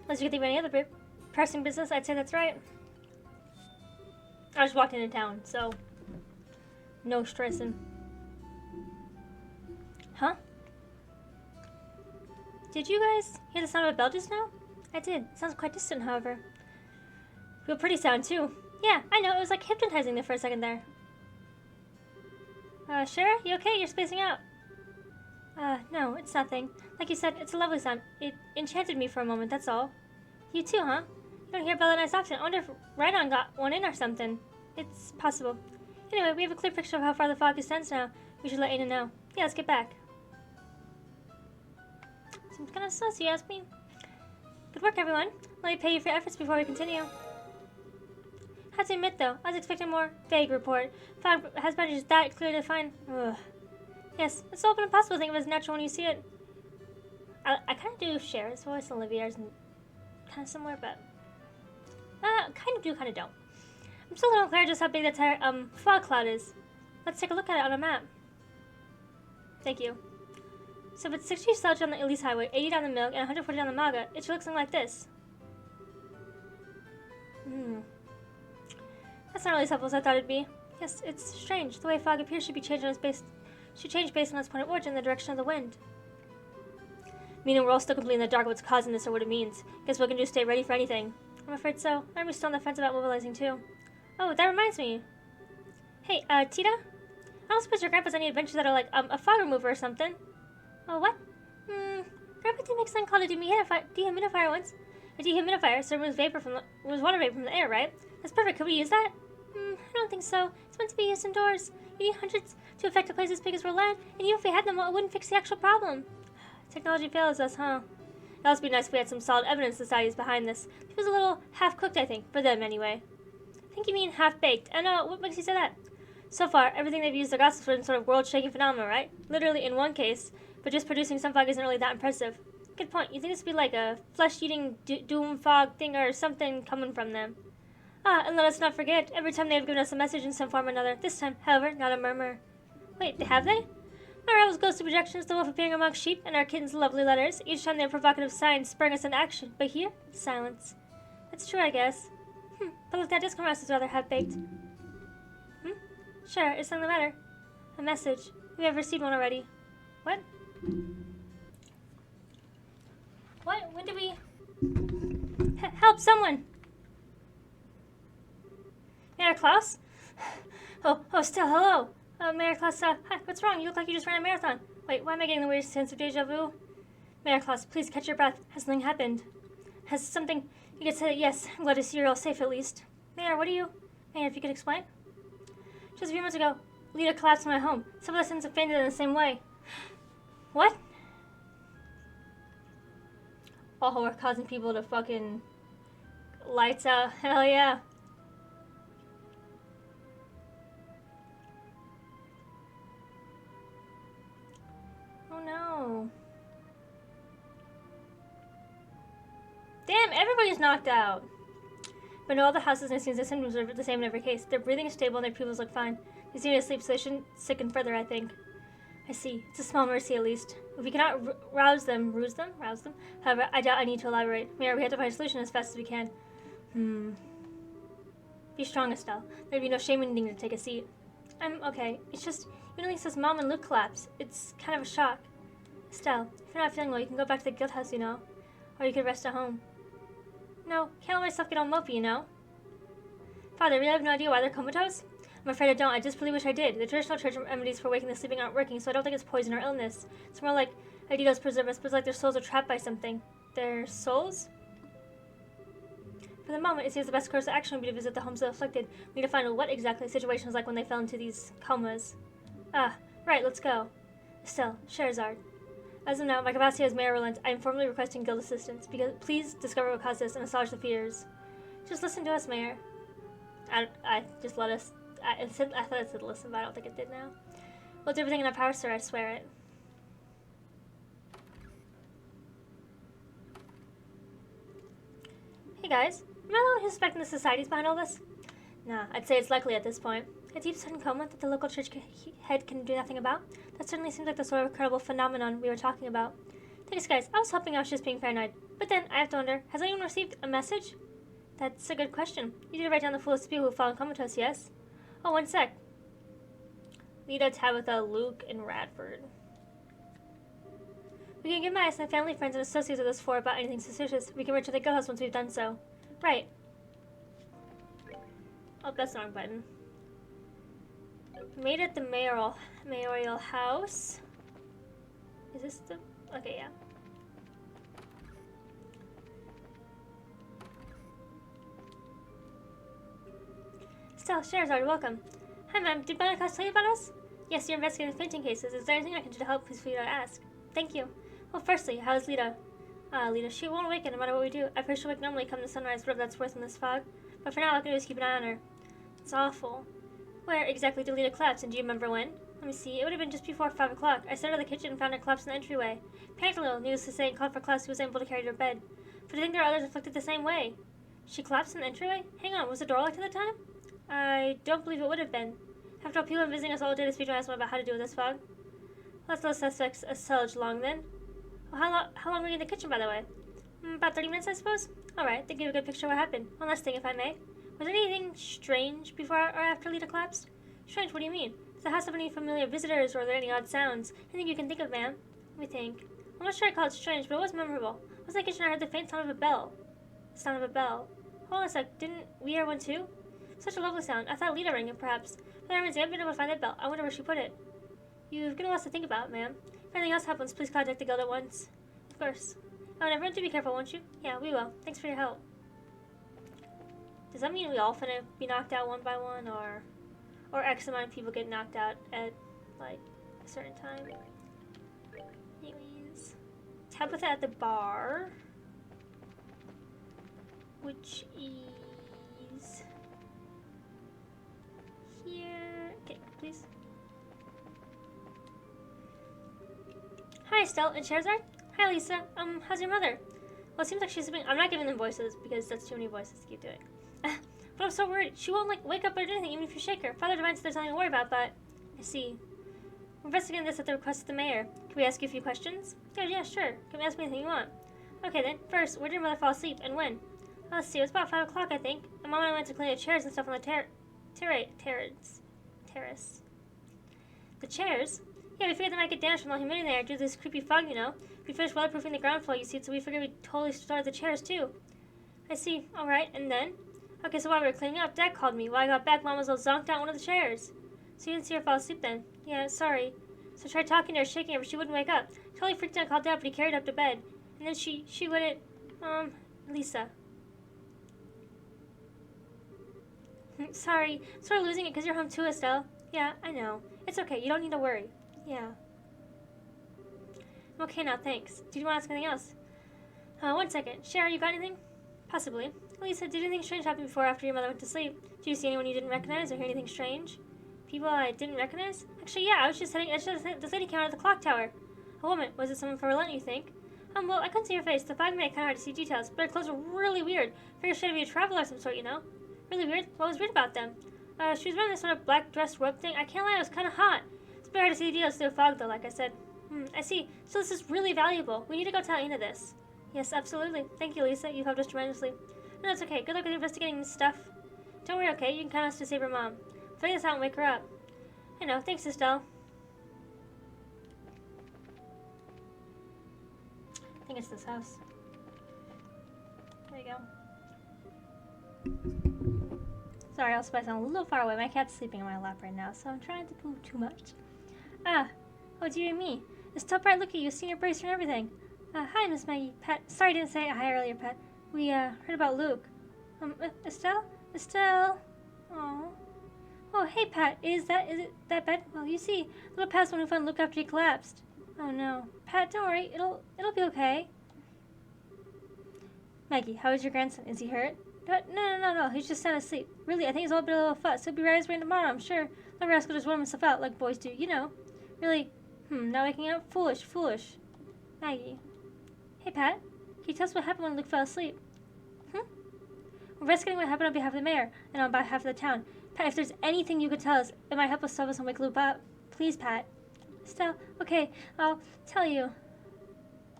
Unless you can think of any other pressing business, I'd say that's right. I just walked into town, so no stressing. Huh? Did you guys hear the sound of a bell just now? I did. It sounds quite distant, however. Feel pretty sound, too. Yeah, I know. It was like hypnotizing there for a second there. Sure? You okay? You're spacing out. No, it's nothing. Like you said, it's a lovely sound. It enchanted me for a moment, that's all. You too, huh? You don't hear Bella Nice often. I wonder if Rhydon got one in or something. It's possible. Anyway, we have a clear picture of how far the fog extends now. We should let Aina know. Yeah, let's get back. Seems kind of sus, you ask me. Good work, everyone. Let me pay you for your efforts before we continue. Have to admit, though, I was expecting a more vague report. Fog has been just that clear to find. Ugh. Yes, it's all but impossible to think of it as natural when you see it. I kind of do share his voice and Olivier's kind of similar, but kind of do, kind of don't. I'm still a little unclear just how big that fog cloud is. Let's take a look at it on a map. Thank you. So if it's 60 south on the Elise Highway, 80 down the Milk, and 140 down the Maga, it should look something like this. That's not really as helpful as I thought it'd be. Yes, it's strange. The way fog appears should change based on its point of origin and the direction of the wind. Meaning we're all still completely in the dark what's causing this or what it means. Guess what we can do is stay ready for anything. I'm afraid so. I'm still on the fence about mobilizing too. Oh, that reminds me. Hey, Tita? I don't suppose your grandpa's any adventures that are like, a fog remover or something? Oh, what? Grandpa did make something called a dehumidifier once. A dehumidifier, so it removes water vapor from the air, right? That's perfect. Could we use that? I don't think so. It's meant to be used indoors. You need hundreds to affect a place as big as Rolent, and even if we had them, it wouldn't fix the actual problem. Technology fails us, huh? It'd also be nice if we had some solid evidence societies behind this. It was a little half-cooked, I think, for them anyway. I think you mean half-baked. And what makes you say that? So far, everything they've used the gospel for some sort of world-shaking phenomenon, right? Literally in one case, but just producing some fog isn't really that impressive. Good point. You think this would be like a flesh-eating doom fog thing or something coming from them? And let us not forget, every time they have given us a message in some form or another. This time, however, not a murmur. Wait, have they? Our rebels' ghostly projections, the wolf appearing among sheep, and our kitten's lovely letters. Each time they have provocative signs spurring us into action. But here, silence. That's true, I guess. But look, that disco mouse is rather half-baked. Sure, is something the matter? A message. We have received one already. What? What? When did we... help someone! Mayor Klaus? Oh, Stell, hello! Mayor Klaus, hi, what's wrong? You look like you just ran a marathon. Wait, why am I getting the weirdest sense of deja vu? Mayor Klaus, please catch your breath. Has something happened? Has something... You could say, yes, I'm glad to see you're all safe at least. Mayor, what are you... Mayor, if you could explain? Just a few months ago, Lita collapsed in my home. Some of the citizens have fainted in the same way. What? Oh, we're causing people to fucking... lights out. Hell yeah. Oh no. Damn, everybody's knocked out. But no, all the houses and scenes, the symptoms are the same in every case. Their breathing is stable and their pupils look fine. They seem to sleep, so they shouldn't sicken further, I think. I see. It's a small mercy, at least. If we cannot rouse them. However, I doubt I need to elaborate. Mayor, we have to find a solution as fast as we can. Be strong, Estelle. There'd be no shame in needing to take a seat. I'm okay. It's just, even Lisa's mom and Luke collapsed. It's kind of a shock. Estelle, if you're not feeling well, you can go back to the guild house, you know. Or you could rest at home. No, can't let myself get all mopey, you know? Father, really have no idea why they're comatose? I'm afraid I don't. I just really wish I did. The traditional church remedies for waking the sleeping aren't working, so I don't think it's poison or illness. It's more like ideals preserve us, but it's like their souls are trapped by something. Their souls? For the moment, it seems the best course of action would be to visit the homes of the afflicted. We need to find out what exactly the situation was like when they fell into these comas. Ah, right, let's go. Estelle, Scheherazade. As of now, my capacity as Mayor Rolent, I am formally requesting guild assistance. Please discover what caused this and assuage the fears. Just listen to us, Mayor. I just let us. I thought it said listen, but I don't think it did now. We'll do everything in our power, sir, I swear it. Hey guys, am I the one who's suspecting the society's behind all this? Nah, I'd say it's likely at this point. A deep sudden coma that the local church head can do nothing about? That certainly seems like the sort of incredible phenomenon we were talking about. Thanks guys, I was hoping I was just being paranoid. But then, I have to wonder, has anyone received a message? That's a good question. You did write down the foolish people who fell comatose, yes? Oh, one sec. Lita, Tabitha, Luke, and Radford. We can give my and family, friends, and associates of those four about anything suspicious. We can return to the guild house once we've done so. Right. Oh, that's the wrong button. Made at the mayoral house. Is this the... Okay, yeah. Still, Scheherazade, welcome. Hi, ma'am. Did Bonacos tell you about us? Yes, you're investigating fainting cases. Is there anything I can do to help? Please feel free to ask. Thank you. Well, firstly, how is Lita? Lita, she won't awaken no matter what we do. I pray she'll wake normally come the sunrise, whatever that's worth in this fog. But for now, all I can do is keep an eye on her. It's awful. Where exactly did Lita collapse, and do you remember when? Let me see. It would have been just before 5 o'clock. I started out of the kitchen and found her collapsed in the entryway. Panicked a little, needless to say, and called for Klaus, who was able to carry her to bed. But I think there are others afflicted the same way. She collapsed in the entryway? Hang on, was the door locked at the time? I don't believe it would have been. After all, people have been visiting us all day to speak to us about how to deal with this fog. Let's let suspects assuage long then. Well, how long were you in the kitchen, by the way? About 30 minutes, I suppose? Alright, they gave a good picture of what happened. One last thing, if I may. Was there anything strange before or after Lita collapsed? Strange, what do you mean? Does the house have any familiar visitors, or are there any odd sounds? Anything you can think of, ma'am? Let me think. I'm not sure I'd call it strange, but it was memorable. I was in the kitchen and I heard the faint sound of a bell. The sound of a bell. Hold on a sec, didn't we hear one too? Such a lovely sound. I thought Lita rang it, perhaps. But that reminds me, I haven't been able to find that bell. I wonder where she put it. You've given us to think about, ma'am. If anything else happens, please contact the guild at once. Of course. Oh, and everyone do be careful, won't you? Yeah, we will. Thanks for your help. Does that mean we all finna be knocked out one by one, or X amount of people get knocked out at, like, a certain time? Anyways. Tabitha at the bar. Which is... here. Okay, please. Hi, Estelle and Scheherazade. Hi, Lisa. How's your mother? Well, it seems like she's been... I'm not giving them voices because that's too many voices to keep doing. But I'm so worried. She won't, like, wake up or do anything, even if you shake her. Father Divine says there's nothing to worry about, but... I see. We're investigating this at the request of the mayor. Can we ask you a few questions? Yeah, sure. Can we ask me anything you want? Okay, then. First, where did your mother fall asleep, and when? Well, let's see. It was about 5 o'clock, I think. And Mom and I went to clean the chairs and stuff on the terrace. The chairs? Yeah, we figured they might get damaged from all the humidity there due to this creepy fog, you know. We finished weatherproofing the ground floor, you see, so we figured we'd totally started the chairs, too. I see. Alright, and then? Okay, so while we were cleaning up, Dad called me. While I got back, Mom was all zonked out in one of the chairs. So you didn't see her fall asleep then? Yeah, sorry. So I tried talking to her, shaking her, but she wouldn't wake up. Totally freaked out and called Dad, but he carried her up to bed. And then she wouldn't... Lisa. Sorry. Sort of losing it because you're home too, Estelle. Yeah, I know. It's okay. You don't need to worry. Yeah. I'm okay now, thanks. Did you want to ask anything else? 1 second. Cher, you got anything? Possibly. Lisa, did anything strange happen before or after your mother went to sleep? Did you see anyone you didn't recognize or hear anything strange? People I didn't recognize? Actually, yeah, I was just heading... This lady came out of the clock tower. A woman. Was it someone for Rolent, you think? Well, I couldn't see her face. The fog made it kind of hard to see details, but her clothes were really weird. Figured she had to be a traveler of some sort, you know? Really weird? What was weird about them? She was wearing this sort of black dress robe thing. I can't lie, it was kind of hot. It's very hard to see the details through the fog, though, like I said. I see. So this is really valuable. We need to go tell Ina this. Yes, absolutely. Thank you, Lisa. You've helped us tremendously. No, it's okay. Good luck with investigating this stuff. Don't worry, okay? You can count us to save her mom. Figure this out and wake her up. I know. Thanks, Estelle. I think it's this house. There you go. Sorry, I also I sound a little far away. My cat's sleeping in my lap right now, so I'm trying to move too much. Ah, oh dear me. Estelle Bright, look at you, senior bracer and everything. Hi, Miss Maggie. Pat, sorry I didn't say hi earlier, Pat. We, heard about Luke. Estelle? Estelle? Oh. Oh, hey, Pat. Is it that bad? Well, you see, little Pat's the one who found Luke after he collapsed. Oh, no. Pat, don't worry. It'll be okay. Maggie, how is your grandson? Is he hurt? No. He's just sound asleep. Really, I think he's all been a little fuss. He'll be right as rain tomorrow, I'm sure. The rascal just warm himself out like boys do, you know. Really, not waking up? Foolish. Maggie. Hey, Pat. Can you tell us what happened when Luke fell asleep? We're investigating what happened on behalf of the mayor and on behalf of the town. Pat, if there's anything you could tell us, it might help us solve us and wake Luke up. Please, Pat. Estelle, okay, I'll tell you.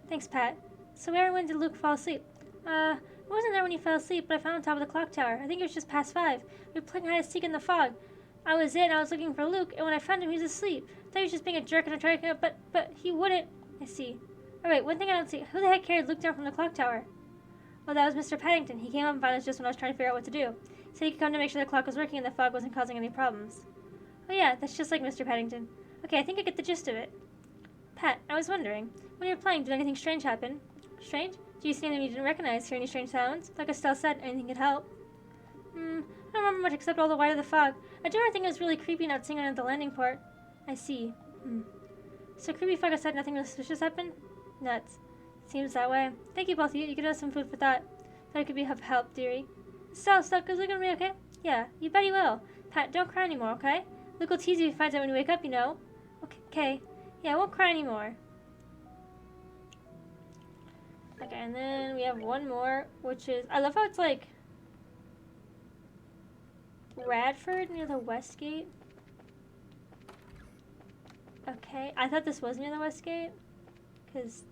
Thanks, Pat. So where and when did Luke fall asleep? I wasn't there when he fell asleep, but I found him on top of the clock tower. I think it was just past 5. We were playing hide and seek in the fog. I was in, I was looking for Luke, and when I found him, he was asleep. I thought he was just being a jerk and I tried to get up, but he wouldn't. I see. Alright, one thing I don't see. Who the heck carried Luke down from the clock tower? Well, that was Mr. Paddington. He came up and found us just when I was trying to figure out what to do. He said he could come to make sure the clock was working and the fog wasn't causing any problems. Oh yeah, that's just like Mr. Paddington. Okay, I think I get the gist of it. Pat, I was wondering, when you were playing, did anything strange happen? Strange? Do you see anything you didn't recognize? Hear any strange sounds? Like Estelle said, anything could help. I don't remember much except all the white of the fog. I do remember thinking it was really creepy not seeing it at the landing port. I see. So creepy fog aside, nothing suspicious happened? Nuts. Seems that way. Thank you both of you. You could have some food for thought. Thought it could be of help, dearie. Estelle, is Luke gonna be okay? Yeah, you bet he will. Pat, don't cry anymore, okay? Luke will tease you if he finds out when you wake up, you know. Okay. Yeah, I won't cry anymore. Okay, and then we have one more, which is... I love how it's like... Radford near the West Gate. Okay, I thought this was near the West Gate. Because...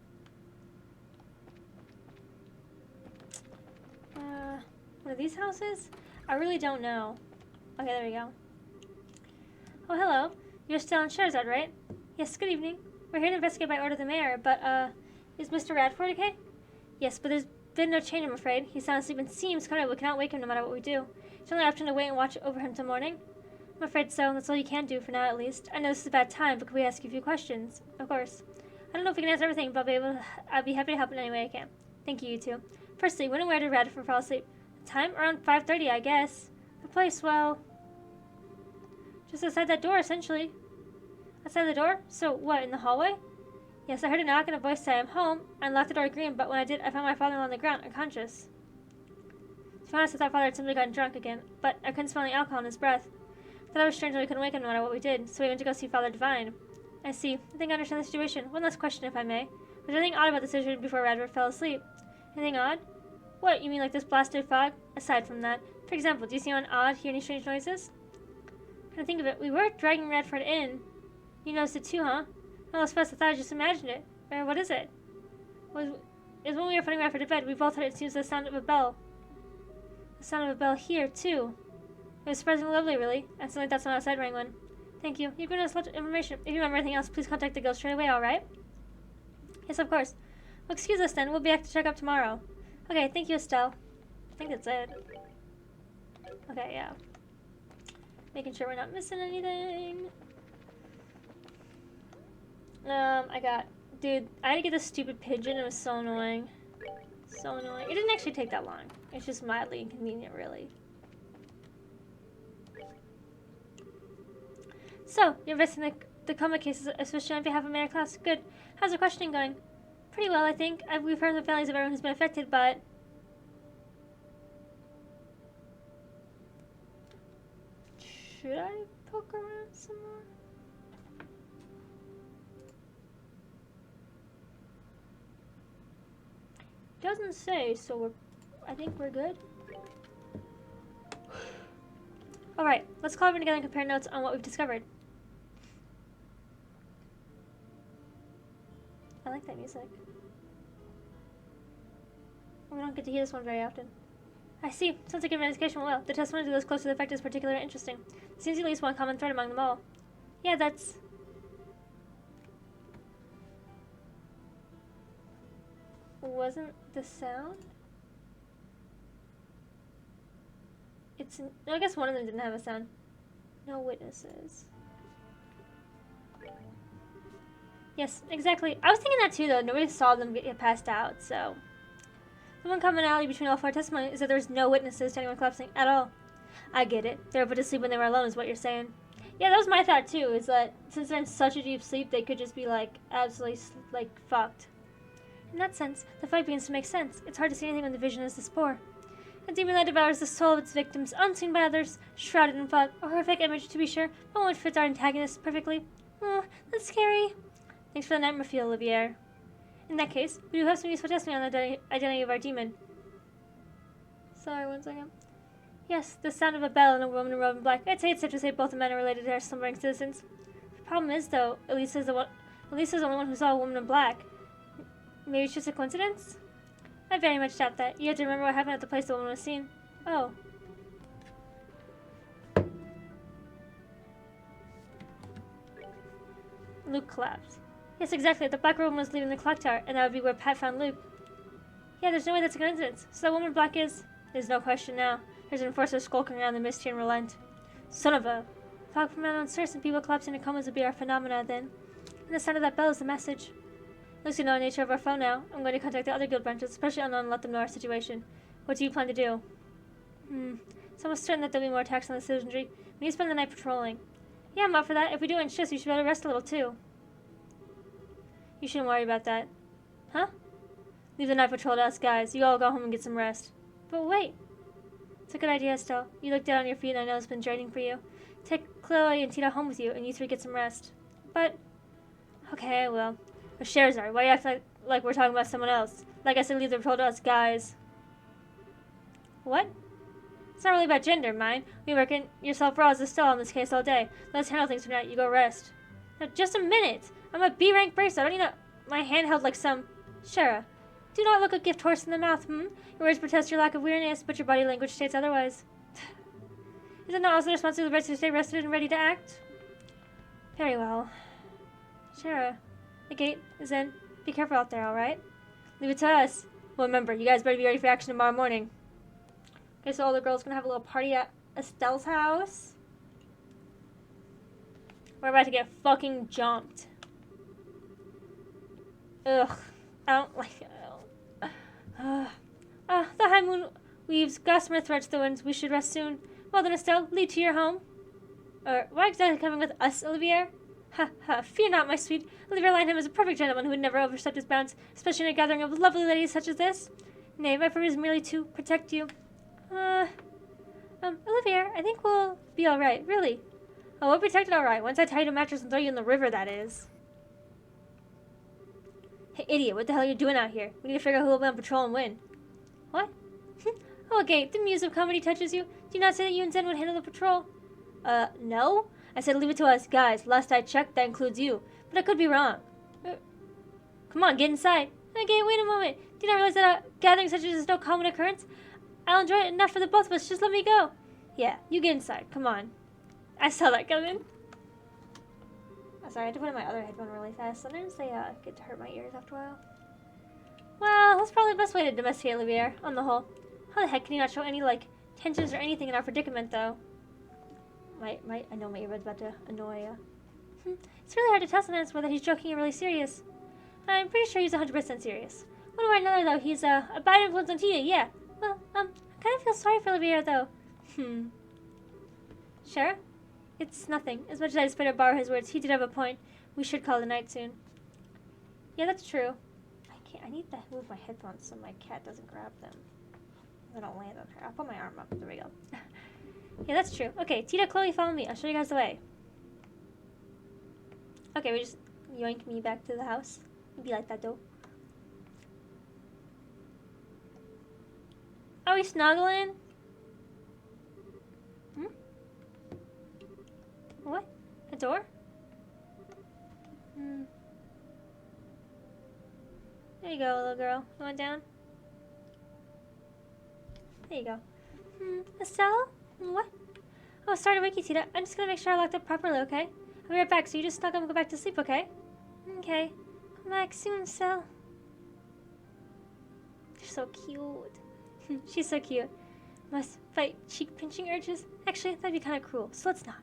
one of these houses? I really don't know. Okay, there we go. Oh, hello. You're still in Charizard, right? Yes, good evening. We're here to investigate by order of the mayor, but, is Mr. Radford okay? Yes, but there's been no change, I'm afraid. He's sound asleep and seems kind of we cannot wake him no matter what we do. It's only option to wait and watch over him till morning. I'm afraid so. That's all you can do for now, at least. I know this is a bad time, but could we ask you a few questions? Of course. I don't know if we can answer everything, but I'll be happy to help in any way I can. Thank you, you two. Firstly, when and where did Radford fall asleep? Time? Around 5:30, I guess. The place, well... just outside that door, essentially. Outside the door? So, what, in the hallway? Yes, I heard a knock and a voice say, I'm home. I unlocked the door green, but when I did, I found my father-in-law on the ground, unconscious. To be honest, I thought father had simply gotten drunk again, but I couldn't smell any alcohol in his breath. I thought it was strange that we couldn't wake him no matter what we did, so we went to go see Father Divine. I see. I think I understand the situation. One last question, if I may. Was there anything odd about the situation before Radford fell asleep? Anything odd? What, you mean like this blasted fog? Aside from that. For example, do you see anyone odd, hear any strange noises? When I think of it, we were dragging Radford in. You noticed it too, huh? Well, as fast as I thought I just imagined it. What is it? It was when we were putting Radford to bed. We both heard it seems the sound of a bell. The sound of a bell here, too. It was surprisingly lovely, really. And something like that's not outside rang one. Thank you. You've given us lots of information. If you remember anything else, please contact the guild straight away, alright? Yes, of course. Well, excuse us then. We'll be back to check up tomorrow. Okay, thank you, Estelle. I think that's it. Okay, yeah. Making sure we're not missing anything. Dude, I had to get this stupid pigeon. It was so annoying. So annoying. It didn't actually take that long. It's just mildly inconvenient, really. So, you're investigating the coma cases, especially on behalf of Mayor Klaus. Good. How's the questioning going? Pretty well, I think. We've heard the families of everyone who's been affected, but... should I poke around some more? Doesn't say, so I think we're good. Alright, let's call everyone together and compare notes on what we've discovered. I like that music. We don't get to hear this one very often. I see. Sounds like your investigation went well. The testimony to those close to the effect is particularly interesting. There seems at least one common thread among them all. Yeah, that's... wasn't the sound? I guess one of them didn't have a sound. No witnesses. Yes, exactly. I was thinking that too, though. Nobody saw them get passed out, so. The one commonality between all 4 testimonies is that there was no witnesses to anyone collapsing at all. I get it. They were put to sleep when they were alone, is what you're saying. Yeah, that was my thought too, is that since they're in such a deep sleep, they could just be, like, absolutely, like, fucked. In that sense, the fight begins to make sense. It's hard to see anything when the vision is this poor. A demon that devours the soul of its victims, unseen by others, shrouded in fog. A horrific image, to be sure, but one which fits our antagonist perfectly. Oh, that's scary. Thanks for the nightmare feel, Olivier. In that case, we do have some useful testimony on the identity of our demon. Sorry, 1 second. Yes, the sound of a bell and a woman in robe in black. I'd say it's safe to say both the men are related to our slumbering citizens. The problem is, though, Elisa's the only one who saw a woman in black. Maybe it's just a coincidence? I very much doubt that. You have to remember what happened at the place the woman was seen. Oh. Luke collapsed. Yes, exactly. The black woman was leaving the clock tower, and that would be where Pat found Luke. Yeah, there's no way that's a coincidence. So that woman in black is... There's no question now. There's an enforcer skulking around the mystery and Rolent. Son of a... Fog from an uncertain people collapsing into comas would be our phenomena then. And the sound of that bell is the message. Looks to know the nature of our phone now. I'm going to contact the other guild branches, especially unknown, and let them know our situation. What do you plan to do? It's almost certain that there'll be more attacks on the citizenry. We need to spend the night patrolling. Yeah, I'm up for that. If we do it in shifts, we should be able to rest a little too. You shouldn't worry about that. Huh? Leave the night patrol to us guys. You all go home and get some rest. But wait. It's a good idea still. You look down on your feet and I know it's been draining for you. Take Chloe and Tita home with you and you 3 get some rest. But... Okay, I will. But Sherazard, why do you act like we're talking about someone else? Like I said, leave the patrol to us guys. What? It's not really about gender, mind. We reckon yourself raw as a stall in this case all day. Let's handle things for tonight. You go rest. Now, just a minute. I'm a B-rank bracer. I don't need my hand held like some... Shara, do not look a gift horse in the mouth, Your words protest your lack of weariness, but your body language states otherwise. Is it not also the responsibility to stay rested and ready to act? Very well. Shara, the gate is in. Be careful out there, alright? Leave it to us. Well, remember, you guys better be ready for action tomorrow morning. Okay, so all the girls gonna have a little party at Estelle's house. We're about to get fucking jumped. Ugh. I don't like it. The high moon weaves gossamer threads the winds. We should rest soon. Well then, Estelle, lead to your home. Why exactly coming with us, Olivier? Ha ha, fear not, my sweet. Olivier Lineham is a perfect gentleman who would never overstep his bounds, especially in a gathering of lovely ladies such as this. Nay, my purpose is merely to protect you. Olivier, I think we'll be alright, really. Oh, we'll be protected alright, once I tie you to a mattress and throw you in the river, that is. Hey, idiot, what the hell are you doing out here? We need to figure out who will be on patrol and win. What? Oh, okay, the muse of comedy touches you. Do you not say that you and Zen would handle the patrol? No? I said leave it to us, guys. Last I checked, that includes you. But I could be wrong. Come on, get inside. Okay, wait a moment. Do you not realize that a gathering such as this is no common occurrence? I'll enjoy it enough for the both of us. Just let me go. Yeah, you get inside. Come on. I saw that coming. Sorry, I had to put in my other headphone really fast. Sometimes they get to hurt my ears after a while. Well, that's probably the best way to domesticate Olivier, on the whole. How the heck can you not show any, like, tensions or anything in our predicament, though? I know my earbud's about to annoy you. It's really hard to tell sometimes whether he's joking or really serious. I'm pretty sure he's 100% serious. One way or another, though, he's a bad influence on Tia, yeah. Well, I kind of feel sorry for Olivier, though. Sure? It's nothing. As much as I just better borrow his words, he did have a point. We should call it a night soon. Yeah, that's true. I need to move my headphones so my cat doesn't grab them. I don't land on her. I'll put my arm up. There we go. Yeah, that's true. Okay, Tita, Chloe, follow me. I'll show you guys the way. Okay, we just yoink me back to the house. It'd be like that, though. Are we snuggling? What? A door? There you go, little girl. You want down? There you go. Estelle? What? Oh, sorry to wake you, Tita. I'm just gonna make sure I locked up properly, okay? I'll be right back, so you just snuggle and go back to sleep, okay? Okay. Come back soon, Estelle. You're so cute. She's so cute. Must fight cheek-pinching urges? Actually, that'd be kind of cruel, so let's not.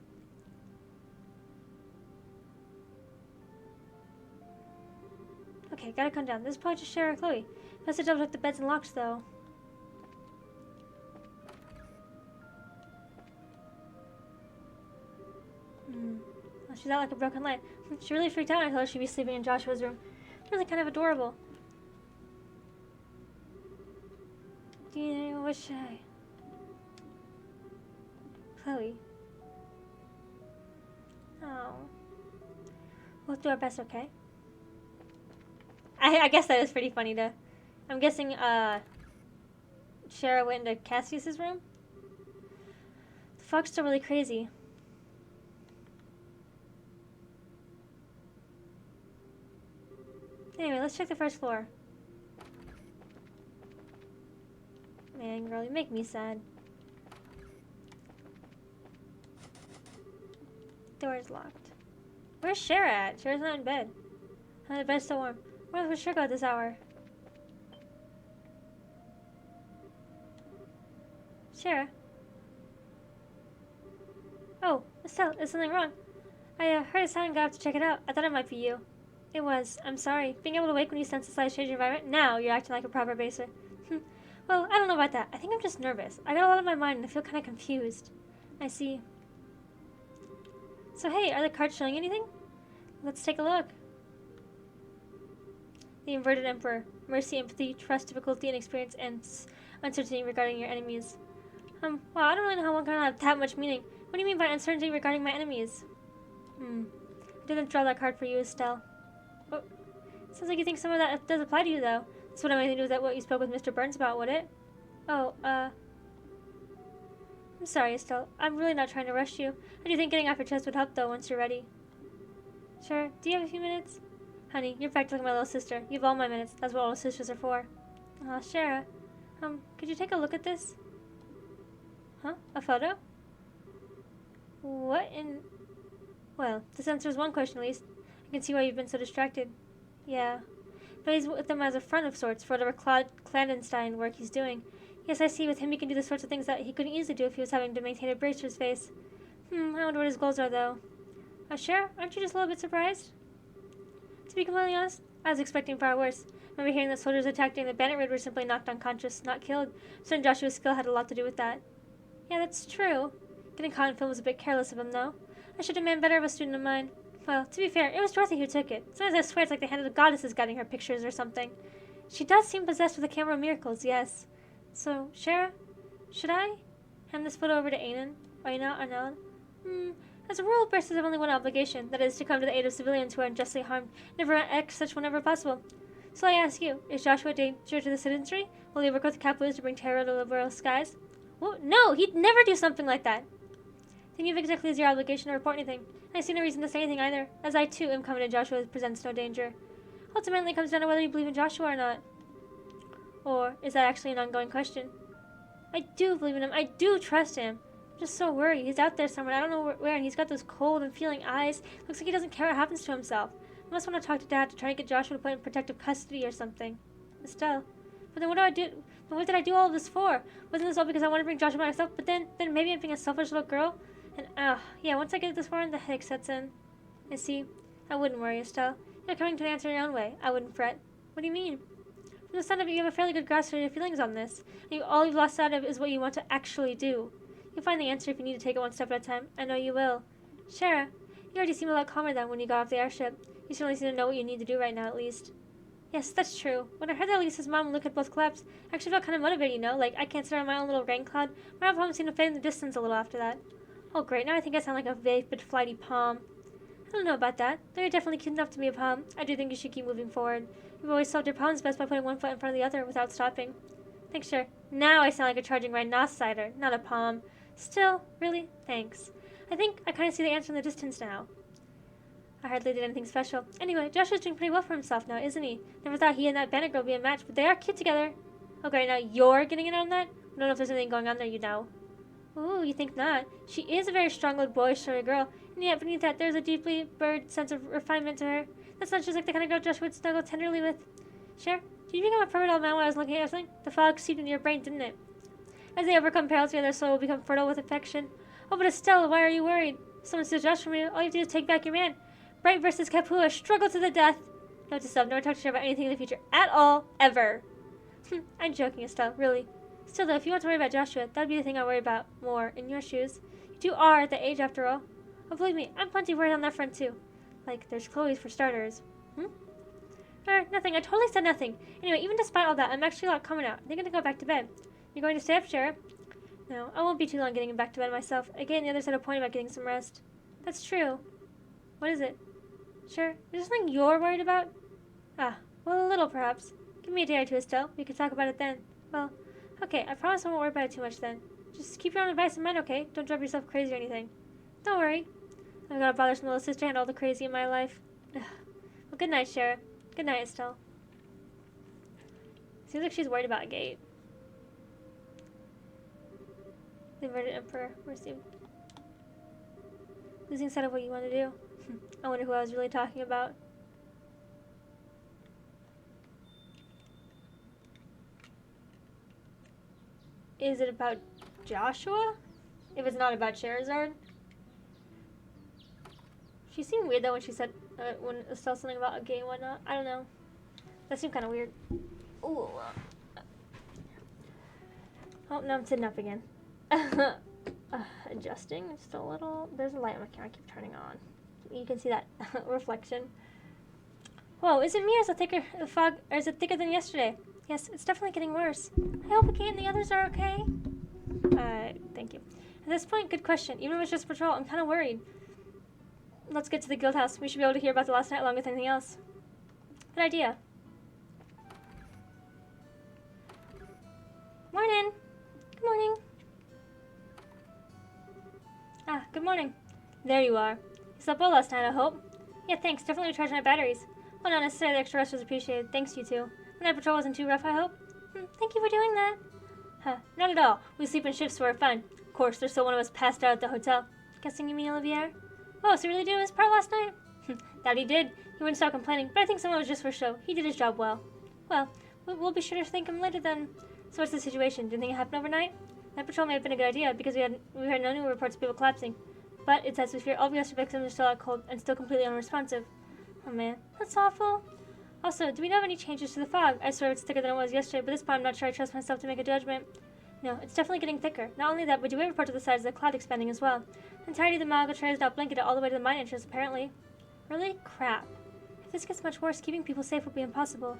Okay, gotta calm down. This is probably just Shara or Chloe. Best to double check the beds and locks, though. Well, she's out like a broken light. She really freaked out when I told her she'd be sleeping in Joshua's room. Really kind of adorable. Do you wish I... Chloe. Oh. We'll do our best, okay? I guess that is pretty funny, though. I'm guessing, Shara went into Cassius's room? The fog's still really crazy. Anyway, let's check the first floor. Man, girl, you make me sad. Door's locked. Where's Shara at? Shara's not in bed. The bed's still warm. Where would Shara go at this hour? Shara? Oh, Estelle, is something wrong? I heard a sound and got up to check it out. I thought it might be you. It was. I'm sorry. Being able to wake when you sense a slight change in environment? Now you're acting like a proper baser. Well, I don't know about that. I think I'm just nervous. I got a lot on my mind and I feel kind of confused. I see. So hey, are the cards showing anything? Let's take a look. The inverted emperor. Mercy, empathy, trust, difficulty, and experience, and uncertainty regarding your enemies. Well, I don't really know how one can have that much meaning. What do you mean by uncertainty regarding my enemies? I didn't draw that card for you, Estelle. Oh, sounds like you think some of that does apply to you, though. That's what I might do with that what you spoke with Mr. Burns about, would it? Oh, I'm sorry, Estelle. I'm really not trying to rush you. I do think getting off your chest would help, though, once you're ready. Sure. Do you have a few minutes? Honey, you're practically my little sister. You have all my minutes. That's what older sisters are for. Aw, Shara. Could you take a look at this? Huh? A photo? What in... Well, this answers one question at least. I can see why you've been so distracted. Yeah. But he's with them as a friend of sorts for whatever clandestine work he's doing. Yes, I see. With him, he can do the sorts of things that he couldn't easily do if he was having to maintain a brace for his face. I wonder what his goals are, though. Shara, aren't you just a little bit surprised? To be completely honest, I was expecting far worse. I remember hearing that soldiers attacked during the bandit raid were simply knocked unconscious, not killed. Certain Joshua's skill had a lot to do with that. Yeah, that's true. Getting caught in film was a bit careless of him, though. I should demand better of a student of mine. Well, to be fair, it was Dorothy who took it. Sometimes I swear it's like the hand of the goddesses guiding her pictures or something. She does seem possessed with a camera of miracles, yes. So, Shara, should I hand this photo over to Anan? Aina or Nell? As a rule, braces have only one obligation, that is to come to the aid of civilians who are unjustly harmed, never act such whenever possible. So I ask you, is Joshua a danger to the citizenry? Will he work with the Capoos to bring terror to the liberal skies? Well, no, he'd never do something like that. Then you've exactly as your obligation to report anything. And I see no reason to say anything either, as I too am confident Joshua presents no danger. Ultimately, it comes down to whether you believe in Joshua or not. Or is that actually an ongoing question? I do believe in him. I do trust him. I'm just so worried. He's out there somewhere. I don't know where, and he's got those cold and feeling eyes. Looks like he doesn't care what happens to himself. I must want to talk to Dad to try to get Joshua to put in protective custody or something. Estelle. But then what do I do? But what did I do all of this for? Wasn't this all because I want to bring Joshua by myself? But then maybe I'm being a selfish little girl? And, yeah, once I get this far, the headache sets in. I see. I wouldn't worry, Estelle. You're coming to the answer in your own way. I wouldn't fret. What do you mean? From the sound of it, you have a fairly good grasp of your feelings on this. And all you've lost sight of is what you want to actually do. You'll find the answer if you need to take it one step at a time. I know you will. Shara, you already seem a lot calmer than when you got off the airship. You certainly seem to know what you need to do right now, at least. Yes, that's true. When I heard that Lisa's mom and Luke had both collapsed, I actually felt kind of motivated, you know? Like, I can't sit on my own little rain cloud. My problem seemed to fade in the distance a little after that. Oh, great. Now I think I sound like a vague but flighty palm. I don't know about that. Though you're definitely cute enough to be a palm, I do think you should keep moving forward. You've always solved your problems best by putting one foot in front of the other without stopping. Thanks, sure. Now I sound like a charging rhinoceros, not a palm. Still, really, thanks. I think I kind of see the answer in the distance now. I hardly did anything special. Anyway, Joshua's doing pretty well for himself now, isn't he? Never thought he and that bandit girl would be a match, but they are cute together. Okay, now you're getting in on that? I don't know if there's anything going on there, you know. Ooh, you think not? She is a very strong-willed, boyish sort of girl, and yet beneath that there's a deeply bird sense of refinement to her. That's not just like the kind of girl Joshua would snuggle tenderly with. Sure. Did you become a pervert old man while I was looking at something? The fog seeped into your brain, didn't it? As they overcome perils, their soul will become fertile with affection. Oh, but Estelle, why are you worried? If someone steals Josh from you, all you have to do is take back your man. Bright versus Kapua, struggle to the death. Note to self, never talk to her about anything in the future at all, ever. I'm joking, Estelle, really. Still, though, if you want to worry about Joshua, that would be the thing I worry about more, in your shoes. You two are at the age, after all. Oh, believe me, I'm plenty worried on that front, too. Like, there's Chloe's for starters. Nothing. I totally said nothing. Anyway, even despite all that, I'm actually a lot calmer now. I think I'm gonna go back to bed. You're going to stay up, Shara? No, I won't be too long getting back to bed myself. Again, the others had a point about getting some rest. That's true. What is it? Sure. Is there something you're worried about? Ah, well, a little, perhaps. Give me a day or two, Estelle. We can talk about it then. Well, okay, I promise I won't worry about it too much then. Just keep your own advice in mind, okay? Don't drive yourself crazy or anything. Don't worry. I'm gonna bother some little sister and all the crazy in my life. Ugh. Well, good night, Shara. Good night, Estelle. Seems like she's worried about a gate. The inverted emperor. Received. Losing sight of what you want to do. I wonder who I was really talking about. Is it about Joshua? If it's not about Sherazard? She seemed weird though when she said, when Estelle something about a gay and whatnot. I don't know. That seemed kind of weird. Ooh. Oh, now I'm sitting up again. Adjusting just a little. There's a light on my camera I keep turning on. You can see that reflection. Whoa, is it me or is it thicker the fog, or is it thicker than yesterday? Yes, it's definitely getting worse. I hope Kate and the others are okay. Thank you. At this point, good question. Even if it's just patrol, I'm kind of worried. Let's get to the guild house. We should be able to hear about the last night along with anything else. Good idea. Morning. Good morning. Ah, good morning. There you are. You slept well last night, I hope. Yeah, thanks. Definitely recharged my batteries. Well, not necessarily. The extra rest was appreciated. Thanks, you two. The night patrol wasn't too rough, I hope. Thank you for doing that. Huh, not at all. We sleep in shifts for fun. Of course, there's still one of us passed out at the hotel. Guessing you mean Olivier? Oh, so he really did his part last night? That he did. He wouldn't stop complaining, but I think some of it was just for show. He did his job well. Well, we'll be sure to thank him later then. So what's the situation? Didn't think it happened overnight? Night patrol may have been a good idea because we heard no new reports of people collapsing. But it's as we fear all the other victims are still out cold and still completely unresponsive. Oh man, that's awful. Also, do we know of any changes to the fog? I swear it's thicker than it was yesterday, but this time I'm not sure I trust myself to make a judgment. No, it's definitely getting thicker. Not only that, but do we have report to the size of the cloud expanding as well? The entirety of the Malaga is now blanketed all the way to the mine entrance, apparently. Really? Crap. If this gets much worse, keeping people safe will be impossible.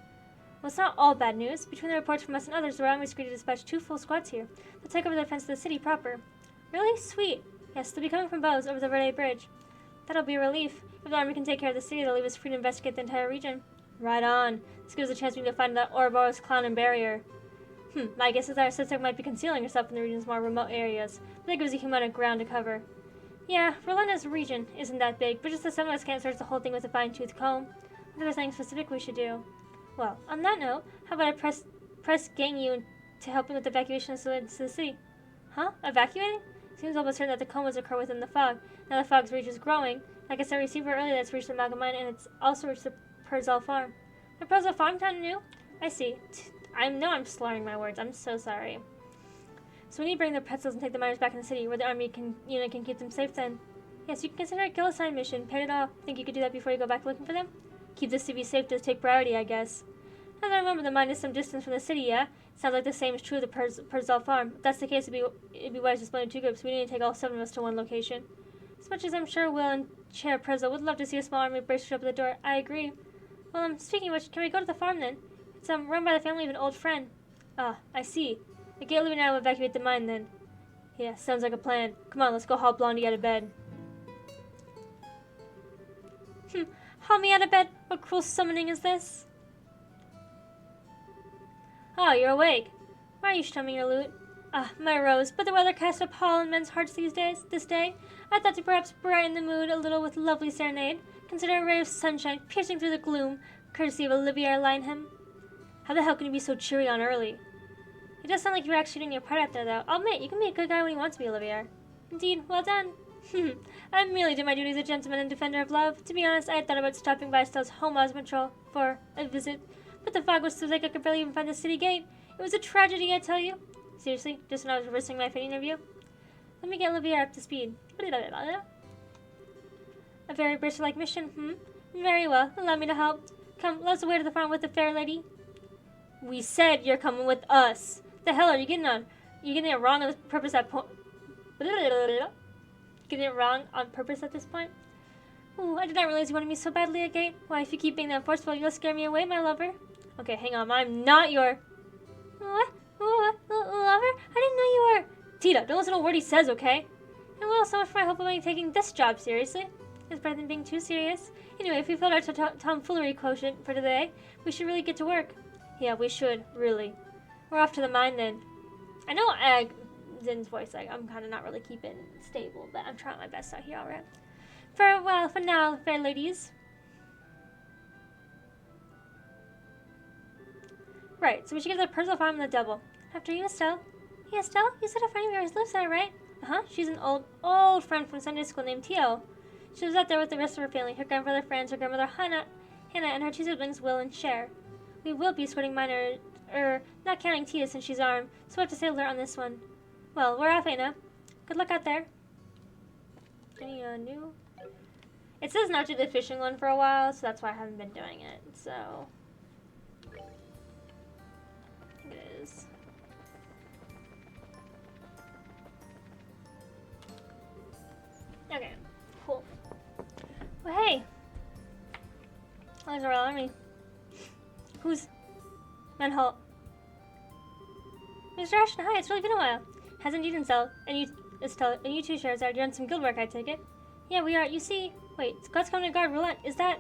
Well, it's not all bad news. Between the reports from us and others, the Royal Army's agreed to dispatch 2 full squads here. They'll take over the defense of the city proper. Really? Sweet. Yes, they'll be coming from Bose over the Verde Bridge. That'll be a relief. If the army can take care of the city, they'll leave us free to investigate the entire region. Right on. This gives us a chance to find the Ouroboros clown and barrier. My guess is that our suspect might be concealing herself in the region's more remote areas, but that gives a human amount of ground to cover. Yeah, Rolent as a region isn't that big, but just that some of us can't search the whole thing with a fine-tooth comb. What if there's something specific we should do? Well, on that note, how about I press gang you to help me with the evacuation of the city? Huh? Evacuating? Seems almost certain that the combos occur within the fog. Now the fog's reach is growing. Like I said, we received it earlier that's reached the Malga mine, and it's also reached the Perzal farm. The Perzal farm town new? I see. I'm slurring my words. I'm so sorry. So we need to bring the pretzels and take the miners back in the city, where the army unit can keep them safe then. Yes, you can consider a guild assigned mission. Paid it off. Think you could do that before you go back looking for them? Keep the city safe does take priority, I guess. As I remember, the mine is some distance from the city, yeah? Sounds like the same is true of the Perzal farm. If that's the case, it'd be wise to split into 2 groups. We need to take all 7 of us to one location. As much as I'm sure Will and Chair Perzal would love to see a small army brace up at the door, I agree. Well, speaking of which, can we go to the farm then? It's run by the family of an old friend. Ah, I see. I get Louie and I will evacuate the mine then. Yeah, sounds like a plan. Come on, let's go haul Blondie out of bed. Haul me out of bed? What cruel summoning is this? Oh, you're awake. Why are you strumming your lute? Ah, my rose, but the weather casts a pall in men's hearts this day. I thought to perhaps brighten the mood a little with lovely serenade. Consider a ray of sunshine piercing through the gloom, courtesy of Olivier Lineham. How the hell can you be so cheery on early? It does sound like you're actually doing your part out there, though. I'll admit, you can be a good guy when you want to be, Olivier. Indeed, well done. I merely did my duty as a gentleman and defender of love. To be honest, I had thought about stopping by Estelle's home as patrol for a visit, but the fog was so thick I could barely even find the city gate. It was a tragedy, I tell you. Seriously? Just when I was reversing my fitting of you? Let me get Olivia up to speed. A very British-like mission, Very well. Allow me to help. Come, let's away to the farm with the fair lady. We said you're coming with us. The hell are you getting on? You getting it wrong on purpose at Getting it wrong on purpose at this point? Ooh, I did not realize you wanted me so badly, Agate. Why, if you keep being that forceful, you'll scare me away, my lover. Okay, hang on. I'm not your... What? Lover? I didn't know you were... Tita, don't listen to a word he says, okay? And well, so much for my hope of me taking this job seriously. It's better than being too serious. Anyway, if we filled our tomfoolery quotient for today, we should really get to work. Yeah, we should, really. We're off to the mine then. I know Zin's voice, like, I'm kind of not really keeping stable, but I'm trying my best out here, alright? For now, fair ladies. Right, so we should get the personal farm and the double. After you, Estelle. Hey, Estelle, you said a friend of yours lives there, right? Uh-huh, she's an old friend from Sunday school named Tio. She lives out there with the rest of her family, her grandfather Franz, her grandmother Hannah, and her two siblings Will and Cher. We will be escorting Minor, not counting Tia since she's armed, so we'll have to stay alert on this one. Well, we're off, Aina. Good luck out there. Any new? It says not to do the fishing one for a while, so that's why I haven't been doing it. So I think it is. Okay, cool. Well, hey. There's a Royal Army. Who's Manholt? Mr. Ashton, hi, it's really been a while. Has indeed, Estelle. And you two, Sherazade, you're on some guild work, I take it? Yeah, we are. You see... Wait, Scott's coming to guard Rolent. Is that...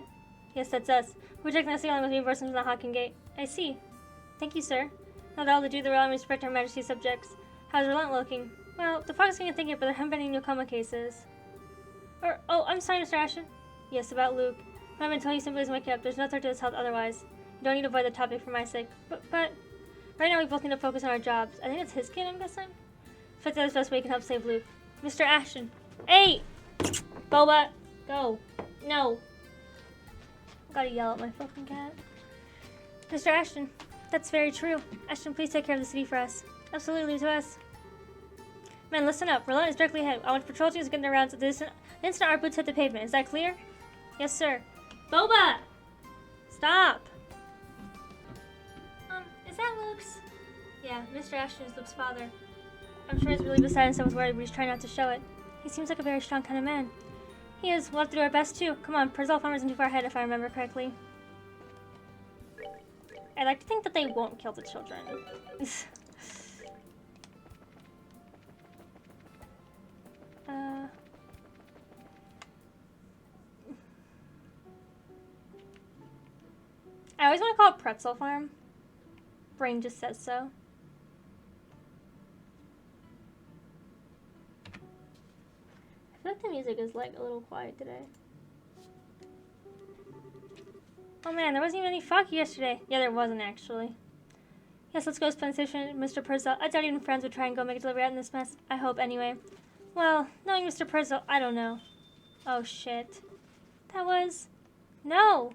Yes, that's us. We're checking the ceiling with reinforcements from the Hawking Gate. I see. Thank you, sir. Not all to do the Royal Army respect Her Majesty's subjects. How's Rolent looking? Well, the fog is going to think it, but there haven't been any new coma cases. Oh, I'm sorry, Mr. Ashton. Yes, about Luke. I've been telling you simply isn't waking up. There's no threat to his health otherwise. You don't need to avoid the topic for my sake. But right now we both need to focus on our jobs. I think it's his kid, I'm guessing. If it's the best way you can help save Luke. Mr. Ashton. Hey! Boba! Go. No. I gotta yell at my fucking cat. Mr. Ashton. That's very true. Ashton, please take care of the city for us. Absolutely, to us. Man, listen up. Rolent is directly ahead. I want patrol teams getting around so the instant our boots hit the pavement. Is that clear? Yes, sir. Boba! Stop! Is that Luke's? Yeah, Mr. Ashton is Luke's father. I'm sure he's really beside himself with worry, but he's trying not to show it. He seems like a very strong kind of man. He is. We'll have to do our best, too. Come on, Perzal Farm isn't too far ahead, if I remember correctly. I like to think that they won't kill the children. I always want to call it Pretzel Farm. Brain just says so. I feel like the music is like a little quiet today. Oh man, there wasn't even any fog yesterday. Yeah, there wasn't actually. Yes, let's go spend station, Mr. Purcell. I doubt even friends would try and go make a delivery out in this mess. I hope anyway. Well, knowing Mr. Purcell, I don't know. Oh shit. That was... No!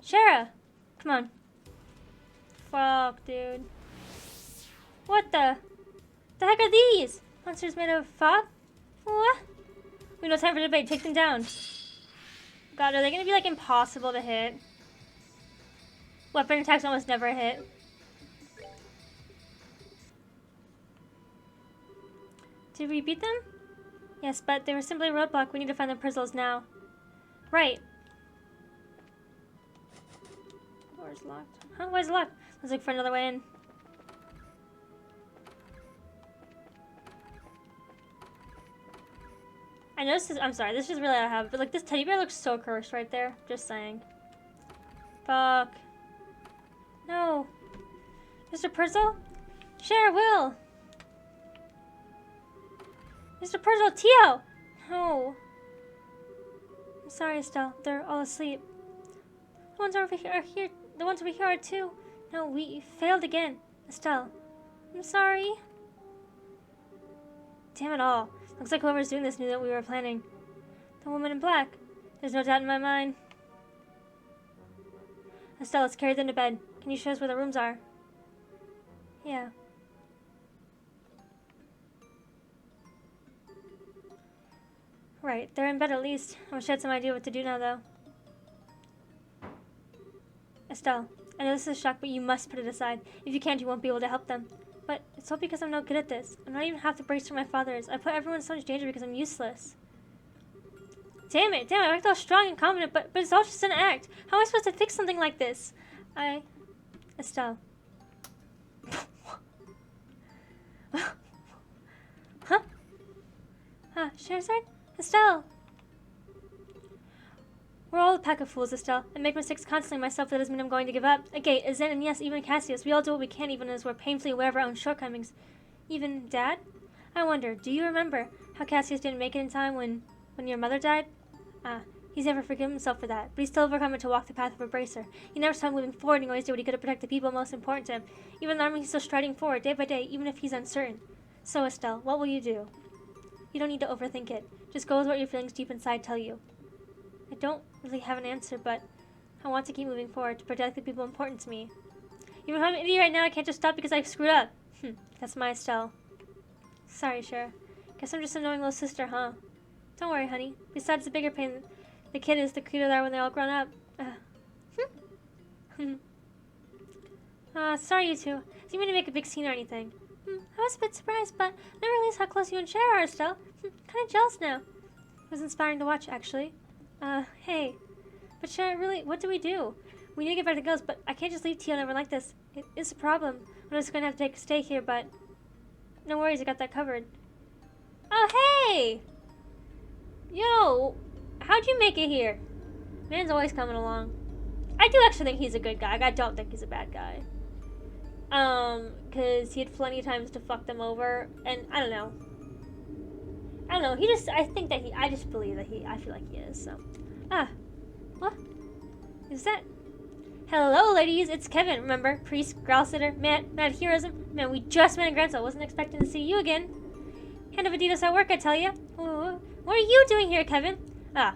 Shara! Come on. Fuck, dude. What the heck are these? Monsters made of fog? What? We have no time for debate. Take them down. God, are they gonna be like impossible to hit? Weapon attacks almost never hit. Did we beat them? Yes, but they were simply a roadblock. We need to find the Prizzles now. Right. The door's locked. Huh? Why is it locked? Let's look for another way in. I noticed this. I'm sorry, this is really out of habit, but like this teddy bear looks so cursed right there. Just saying. Fuck. No. Mr. Purcell? Share, Will. Mr. Purcell, Tio! No. I'm sorry, Estelle. They're all asleep. The ones over here are here. The ones over here are too. No, we failed again. Estelle. I'm sorry. Damn it all. Looks like whoever's doing this knew that we were planning. The woman in black. There's no doubt in my mind. Estelle, let's carry them to bed. Can you show us where the rooms are? Yeah. Right, they're in bed at least. I wish I had some idea what to do now, though. Estelle, I know this is a shock, but you must put it aside. If you can't, you won't be able to help them. But it's all because I'm not good at this. I'm not even half the bracer my father is. I put everyone in so much danger because I'm useless. Damn it, I act all strong and confident, but it's all just an act. How am I supposed to fix something like this? Estelle. Huh? Scheherazade? Estelle! We're all a pack of fools, Estelle. I make mistakes constantly myself, that doesn't mean I'm going to give up. Agate, Azin, and yes, even Cassius. We all do what we can, even as we're painfully aware of our own shortcomings. Even Dad? I wonder, do you remember how Cassius didn't make it in time when your mother died? He's never forgiven himself for that, but he's still overcome it to walk the path of a bracer. He never stopped moving forward, and he always did what he could to protect the people most important to him. Even the army, he's still striding forward, day by day, even if he's uncertain. So, Estelle, what will you do? You don't need to overthink it. Just go with what your feelings deep inside tell you. I don't really have an answer, but I want to keep moving forward to protect the people important to me. Even if I'm an idiot right now, I can't just stop because I've screwed up. That's my Estelle. Sorry, Cher. Guess I'm just an annoying little sister, huh? Don't worry, honey. Besides, the bigger pain the kid is, the cuter they are when they're all grown up. Sorry, you two. I didn't mean to make a big scene or anything. I was a bit surprised, but I never realized how close you and Cher are, Estelle. Kind of jealous now. It was inspiring to watch, actually. Hey. But Cher, really, what do? We need to get back to girls, but I can't just leave Tia and everyone like this. It is a problem. I'm just going to have to take a stay here, but no worries, I got that covered. Oh, hey! Yo, how'd you make it here? Man's always coming along. I do actually think he's a good guy. I don't think he's a bad guy. Because he had plenty of times to fuck them over, and I don't know, I just believe that I feel like he is, so. What? Is that? Hello, ladies, it's Kevin, remember? Priest, growl sitter, mad heroism. Man, we just met in Grand, so I wasn't expecting to see you again. Hand of Adidas at work, I tell ya. What are you doing here, Kevin?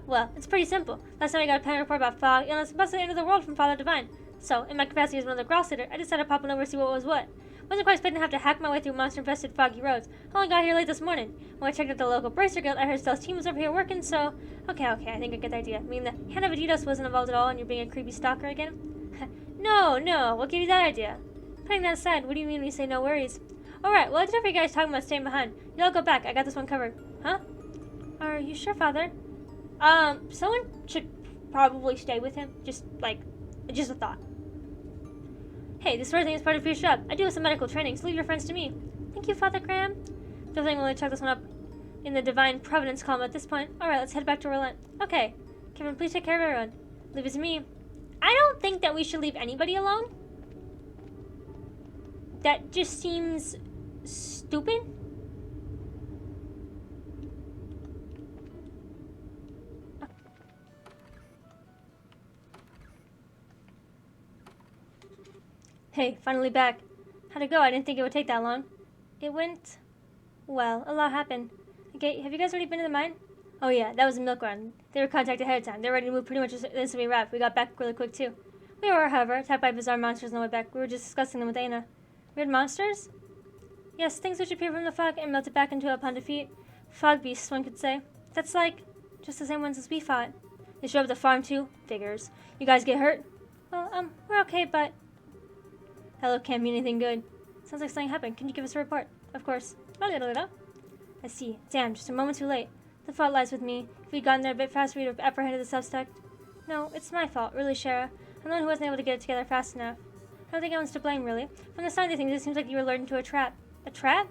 Well, it's pretty simple. Last time I got a panic report about fog, illness, and the end of the world from Father Divine. So, in my capacity as one of the growl sitter, I decided to pop on over to see what was what. Wasn't quite expecting to have to hack my way through monster-infested foggy roads. I only got here late this morning. When I checked out the local bracer guild, I heard Stella's team was over here working, so... Okay, I think I get the idea. I mean, the Hand of Adidas wasn't involved at all, and you're being a creepy stalker again? No, what gave you that idea? Putting that aside, what do you mean when you say no worries? Alright, well, I don't know if you guys talking about staying behind. You all go back, I got this one covered. Huh? Are you sure, Father? Someone should probably stay with him. Just a thought. Hey, this sort of thing is part of your job. I do have some medical training, so leave your friends to me. Thank you, Father Graham. Don't think we'll check this one up in the Divine Providence column at this point. Alright, let's head back to Rolent. Okay. Kevin, please take care of everyone. Leave it to me. I don't think that we should leave anybody alone. That just seems stupid. Hey, finally back. How'd it go? I didn't think it would take that long. It went... well, a lot happened. Okay, have you guys already been to the mine? Oh yeah, that was a milk run. They were contacted ahead of time. They were ready to move pretty much as soon as we wrapped. We got back really quick too. We were, however, attacked by bizarre monsters on the way back. We were just discussing them with Aina. Weird monsters? Yes, things which appear from the fog and melted back into upon defeat. Fog beasts, one could say. That's like just the same ones as we fought. They showed up at the farm too? Figures. You guys get hurt? Well, we're okay, but... Hello, can't mean anything good. Sounds like something happened. Can you give us a report? Of course. I see. Damn, just a moment too late. The fault lies with me. If we'd gotten there a bit faster, we'd have apprehended the suspect. No, it's my fault, really, Shara. I'm the one who wasn't able to get it together fast enough. I don't think anyone's to blame, really. From the sound of things, it seems like you were lured into a trap. A trap?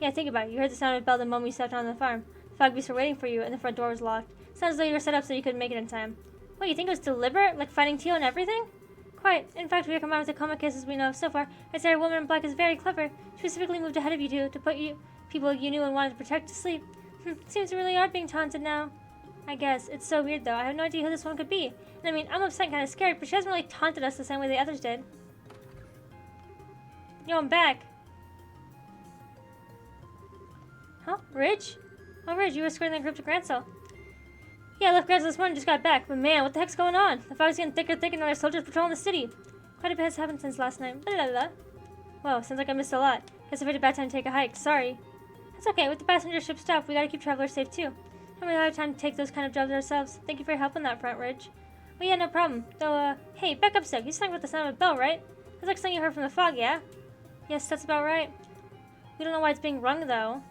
Yeah, think about it. You heard the sound of a bell the moment you stepped on the farm. The fog beasts were waiting for you, and the front door was locked. Sounds as though you were set up so you couldn't make it in time. What, you think it was deliberate? Like fighting Teal and everything? Quite. In fact, we are combined with the coma cases we know of so far. I'd say a woman in black is very clever. She specifically moved ahead of you two to put people you knew and wanted to protect to sleep. Seems really odd being taunted now. I guess. It's so weird, though. I have no idea who this one could be. And I mean, I'm upset and kind of scared, but she hasn't really taunted us the same way the others did. Yo, I'm back. Huh? Ridge? Oh, Ridge, you were escorting that group to Grancel. Yeah, I left Grancel this morning, just got back. But man, what the heck's going on? The fog's getting thicker and thicker, and there's soldiers patrolling the city. Quite a bit has happened since last night. Blah, blah, blah. Whoa, sounds like I missed a lot. Guess I've had a bad time to take a hike. Sorry. It's okay. With the passenger ship stopped, we gotta keep travelers safe, too. Haven't really had time to take those kind of jobs ourselves. Thank you for your help on that front, Ridge. Oh yeah, no problem. Though, hey, back up a sec. You sang about the sound of a bell, right? That's like something you heard from the fog, yeah? Yes, that's about right. We don't know why it's being rung, though.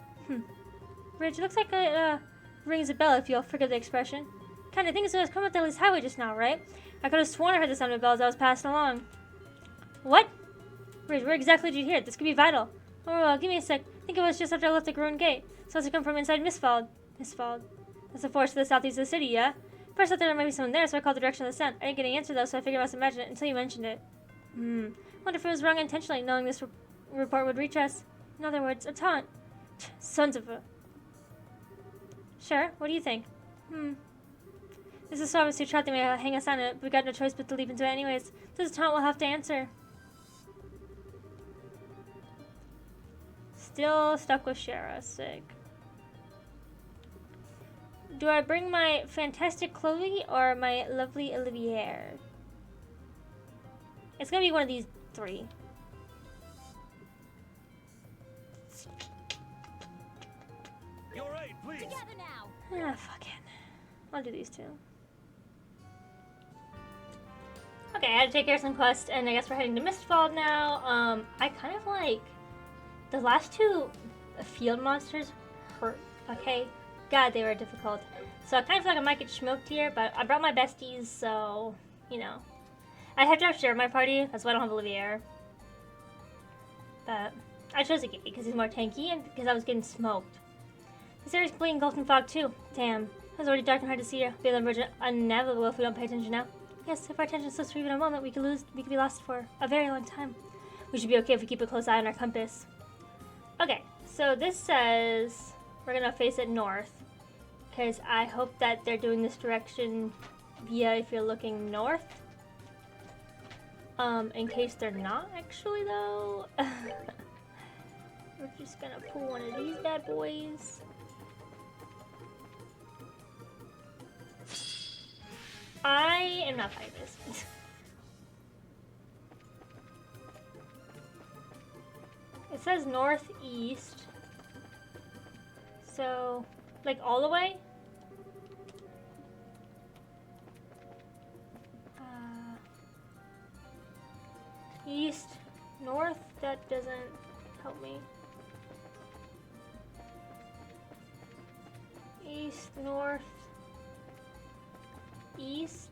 Ridge, it looks like it, rings a bell, if you'll forgive the expression. Kind of thing is coming up Dudley's highway just now, right? I could have sworn I heard the sound of a bell as I was passing along. What? Ridge, where exactly did you hear it? This could be vital. Oh, well, give me a sec. I think it was just after I left the ruined gate. So it's come from inside Mistfald. Mistfald. That's the forest to the southeast of the city, yeah? First I thought there might be someone there, so I called the direction of the sound. I didn't get an answer, though, so I figured I must imagine it until you mentioned it. Wonder if it was wrong intentionally, knowing this report would reach us. In other words, a taunt. Sons of a... Sure, what do you think? This is so obviously a trap, they may hang us on it, but we got no choice but to leap into it anyways. This is a taunt we'll have to answer. Still stuck with Shara, sick. Do I bring my fantastic Chloe or my lovely Olivier? It's gonna be one of these three. You're right, please. Together now. Ah, fuck it. I'll do these two. Okay, I had to take care of some quests, and I guess we're heading to Mistfall now. I kind of like the last two field monsters hurt, okay? God, they were difficult. So I kind of feel like I might get smoked here, but I brought my besties, so, you know. I have to have share my party, that's why I don't have Olivier. But I chose a Gay because he's more tanky and because I was getting smoked. This area's completely engulfed in fog too. Damn, it's already dark and hard to see here. Feel the emergent unnavigable if we don't pay attention now. Yes, if our attention slips for even a moment, we could be lost for a very long time. We should be okay if we keep a close eye on our compass. Okay, so this says we're gonna face it north. Because I hope that they're doing this direction via if you're looking north. In case they're not actually though. We're just gonna pull one of these bad boys. I am not fighting this. It says northeast. So, like all the way? East, north, that doesn't help me. East, north, east.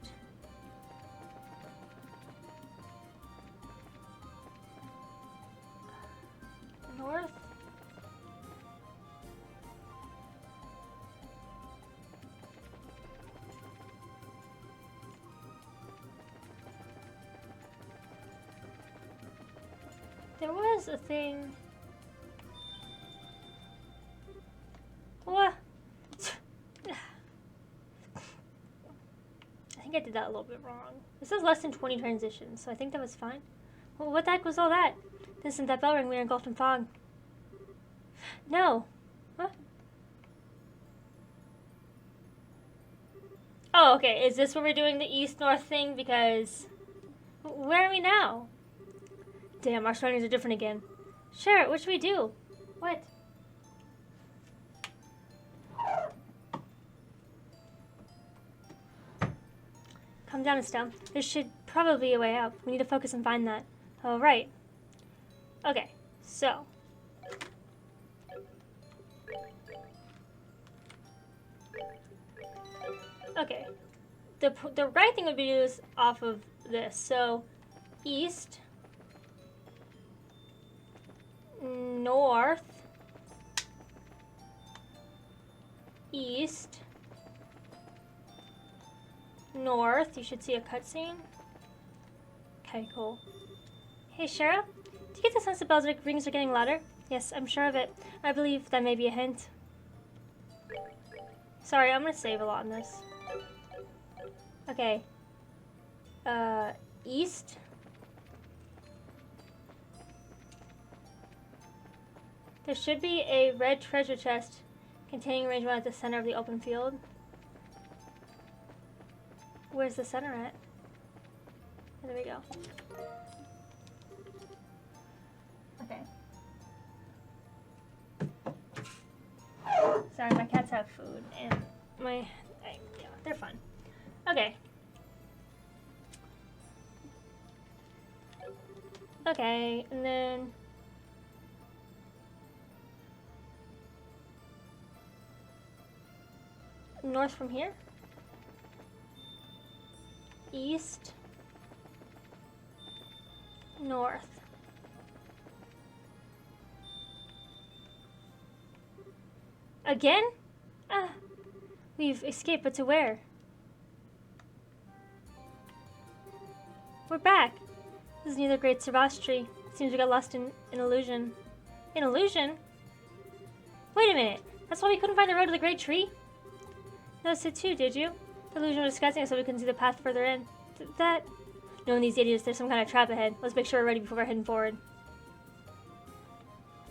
North. There was a thing. What? I think I did that a little bit wrong. This is less than 20 transitions, so I think that was fine. Well, what the heck was all that? Isn't that bell ring we were engulfed in fog? No. What? Oh, okay. Is this where we're doing the east-north thing? Because where are we now? Damn, our surroundings are different again. Sure, what should we do? What? Calm down, Estelle. There should probably be a way out. We need to focus and find that. Oh, right. Okay, so. Okay. The right thing would be to do is off of this. So, east. North, east, north. You should see a cutscene. Okay, cool. Hey, Shara, do you get the sense the bells rings are getting louder? Yes, I'm sure of it. I believe that may be a hint. Sorry, I'm gonna save a lot in this. Okay. East. There should be a red treasure chest containing arrangement at the center of the open field. Where's the center at? Oh, there we go. Okay. Sorry, my cats have food and yeah, they're fun. Okay. Okay, and then north from here. East. North. Again? We've escaped, but to where? We're back. This is near the Great Tree. Seems we got lost in an illusion. An illusion? Wait a minute. That's why we couldn't find the road to the Great Tree? Noticed it too, did you? The illusion was disguising us so we couldn't see the path further in. That... Knowing these idiots, there's some kind of trap ahead. Let's make sure we're ready before we're heading forward.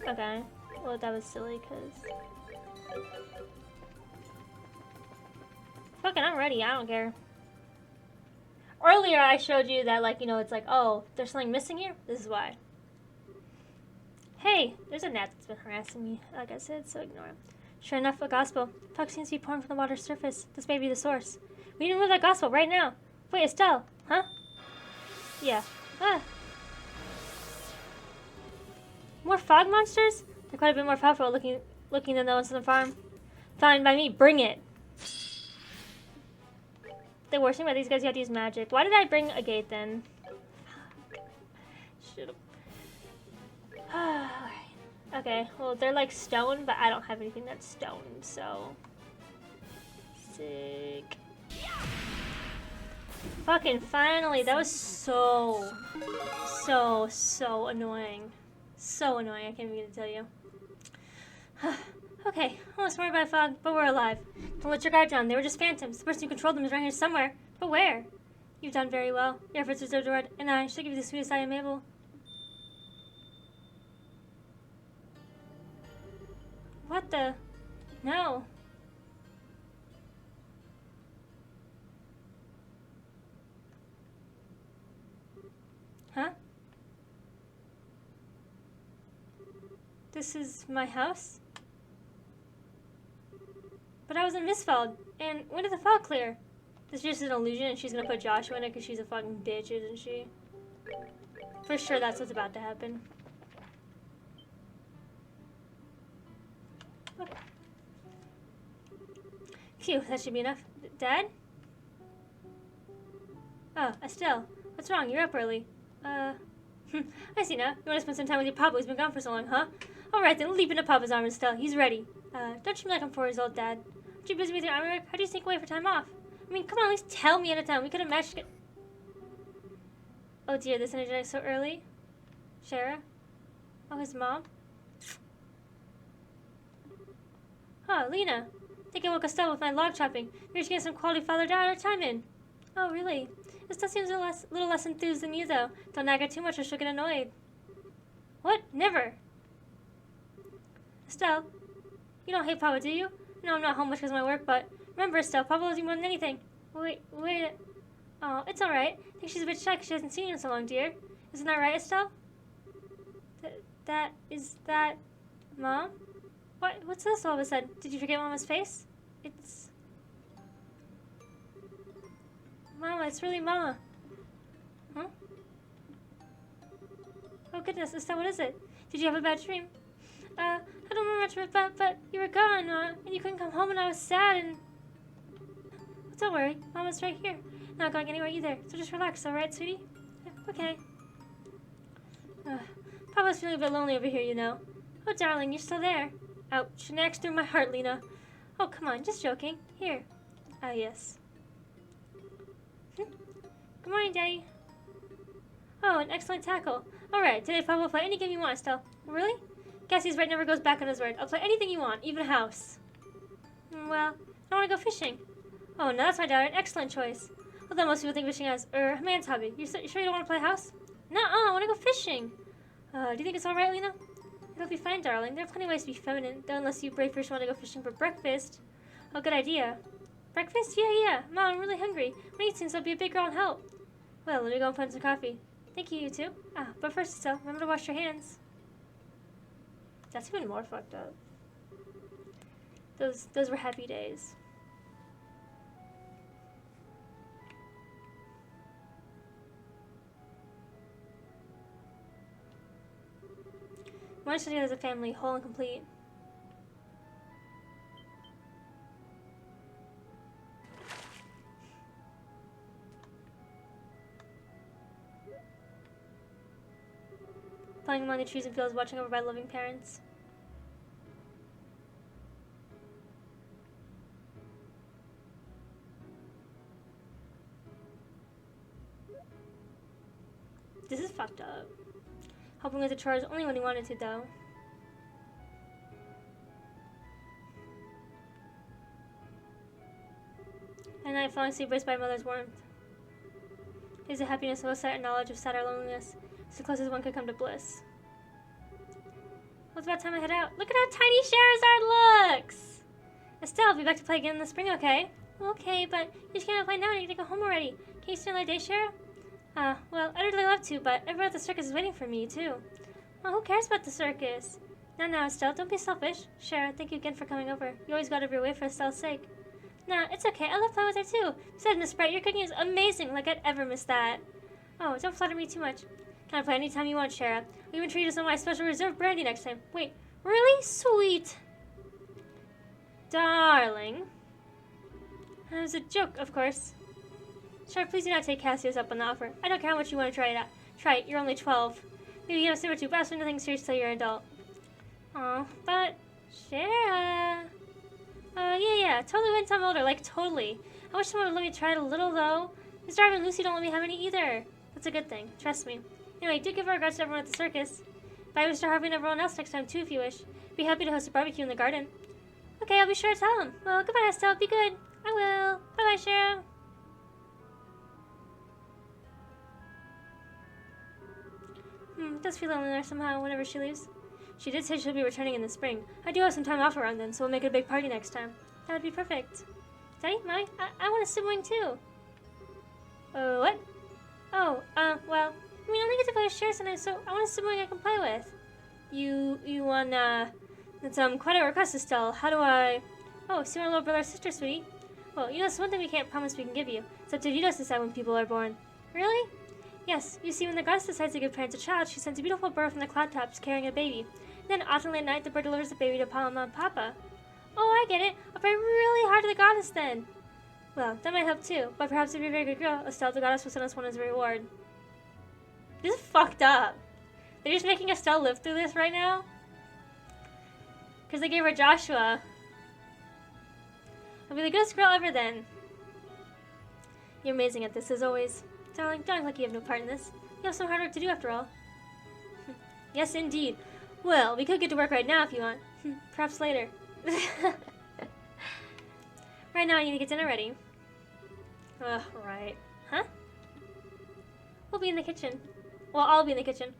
Okay. Well, that was silly, because... Fucking, I'm ready. I don't care. Earlier, I showed you that, like, you know, it's like, oh, there's something missing here? This is why. Hey, there's a gnat that's been harassing me, like I said, so ignore him. Sure enough, a gospel. Fog seems to be pouring from the water's surface. This may be the source. We need to move that gospel right now. Wait, Estelle. Huh? Yeah. More fog monsters? They're quite a bit more powerful looking than the ones on the farm. Fine by me. Bring it. They were saying about these guys, you have to use magic. Why did I bring a gate then? Should've. Alright. Okay, well, they're like stone, but I don't have anything that's stone, so. Sick. Fucking finally, that was so annoying. So annoying, I can't even tell you. Okay, almost worried by fog, but we're alive. Don't let your guard down. They were just phantoms. The person who controlled them is around here somewhere. But where? You've done very well. Your efforts deserve the reward, and I shall give you the sweetest I am able. What the? No. Huh? This is my house? But I was in Misfeld, and when did the fog clear? This is just an illusion, and she's gonna put Joshua in it because she's a fucking bitch, isn't she? For sure, that's what's about to happen. Okay. Phew, that should be enough. Dad? Oh, Estelle. What's wrong? You're up early. I see now. You want to spend some time with your papa who's been gone for so long, huh? Alright then, leap into papa's arms, Estelle. He's ready. Don't you like him 4 years old, Dad? Aren't you busy with your army work? How do you sneak away for time off? I mean, come on, at least tell me at a time. We could have matched it. Oh dear, this energetic so early? Shara? Oh, his mom? Oh, Lena. I think I woke Estelle with my log chopping. You're just getting some quality father-daughter time in. Oh, really? Estelle seems a little less enthused than you, though. Don't nag her too much or she'll get annoyed. What? Never. Estelle, you don't hate Papa, do you? No, I'm not home much because of my work, but remember, Estelle, Papa loves you more than anything. Wait. Oh, it's alright. I think she's a bit shy because she hasn't seen you in so long, dear. Isn't that right, Estelle? Is that Mom? What's this all of a sudden? Did you forget Mama's face? It's... Mama, it's really Mama. Huh? Oh goodness, Estelle, what is it? Did you have a bad dream? I don't remember much of it, but you were gone, and you couldn't come home, and I was sad, and... Don't worry, Mama's right here. Not going anywhere either, so just relax, alright, sweetie? Yeah, okay. Papa's feeling a bit lonely over here, you know. Oh, darling, you're still there. Ouch, an axe through my heart, Lena. Oh, come on, just joking. Here. Ah, yes. Good morning, Daddy. Oh, an excellent tackle. Alright, today Papa will play any game you want, Estelle. Really? Guess he's right, never goes back on his word. I'll play anything you want, even a house. Well, I want to go fishing. Oh, no, that's my daughter. An excellent choice. Although most people think fishing is a man's hobby. You sure you don't want to play house? No, I want to go fishing. Do you think it's alright, Lena? It'll be fine, darling. There are plenty of ways to be feminine, though unless you brave fish want to go fishing for breakfast. Oh, good idea. Breakfast? Yeah. Mom, I'm really hungry. My eat seems to be a big girl and help. Well, let me go and find some coffee. Thank you, you two. But first, Estelle, remember to wash your hands. That's even more fucked up. Those were happy days. We're still together as a family, whole and complete. Flying among the trees and fields, watching over by loving parents. This is fucked up. Helping with the chores only when he wanted to, though. At night, falling asleep braced by mother's warmth. It is a happiness, no sight or knowledge of sad or loneliness. It's the closest one could come to bliss. Well, it's about time I head out. Look at how tiny Charizard looks! Estelle, I'll be back to play again in the spring, okay? Okay, but you just can't play now. I need to go home already. Can you stay another day, Shara? Well, I'd really love to, but everyone at the circus is waiting for me, too. Well, who cares about the circus? No, Estelle, don't be selfish. Shara, thank you again for coming over. You always go out of your way for Estelle's sake. Nah, it's okay. I love playing with her, too. Besides, Miss Bright, your cooking is amazing. Like I'd ever miss that. Oh, don't flatter me too much. Can I play anytime you want, Shara? We even treat us on my special reserve brandy next time. Wait, really? Sweet. Darling. It was a joke, of course. Shara, please do not take Cassius up on the offer. I don't care how much you want to try it out. Try it. You're only 12. Maybe you have a sip or two, but absolutely nothing serious till you're an adult. Aw, but Shara. Yeah, totally when I'm older, like totally. I wish someone would let me try it a little though. Miss Darby and Lucy don't let me have any either. That's a good thing, trust me. Anyway, do give our regards to everyone at the circus. Bye, Mr. Harvey, and everyone else next time too, if you wish. Be happy to host a barbecue in the garden. Okay, I'll be sure to tell them. Well, goodbye, Estelle. Be good. I will. Bye-bye, Shara. It does feel lonely there somehow whenever she leaves. She did say she'll be returning in the spring. I do have some time off around then, so we'll make it a big party next time. That would be perfect. Daddy, Mommy, I want a sibling too. What? Oh, well, I only get to play with Shara sometimes, so I want a sibling I can play with. You want, that's, quite a request, Estelle. How do I... Oh, so you're a little brother or sister, sweetie? Well, that's one thing we can't promise we can give you. It's up to you to decide when people are born. Really? Yes, you see, when the goddess decides to give parents a child, she sends a beautiful bird from the cloud tops carrying a baby. Then, often late night, the bird delivers the baby to Mama and Papa. Oh, I get it. I'll pray really hard to the goddess then. Well, that might help too, but perhaps if you're a very good girl, Estelle, the goddess, will send us one as a reward. This is fucked up. They're just making Estelle live through this right now? Because they gave her Joshua. I'll be the goodest girl ever then. You're amazing at this, as always. Darling, don't act like you have no part in this. You have some hard work to do after all. Yes, indeed. Well, we could get to work right now if you want. Perhaps later. Right now I need to get dinner ready. Ugh, right. Huh? We'll be in the kitchen. Well, I'll be in the kitchen.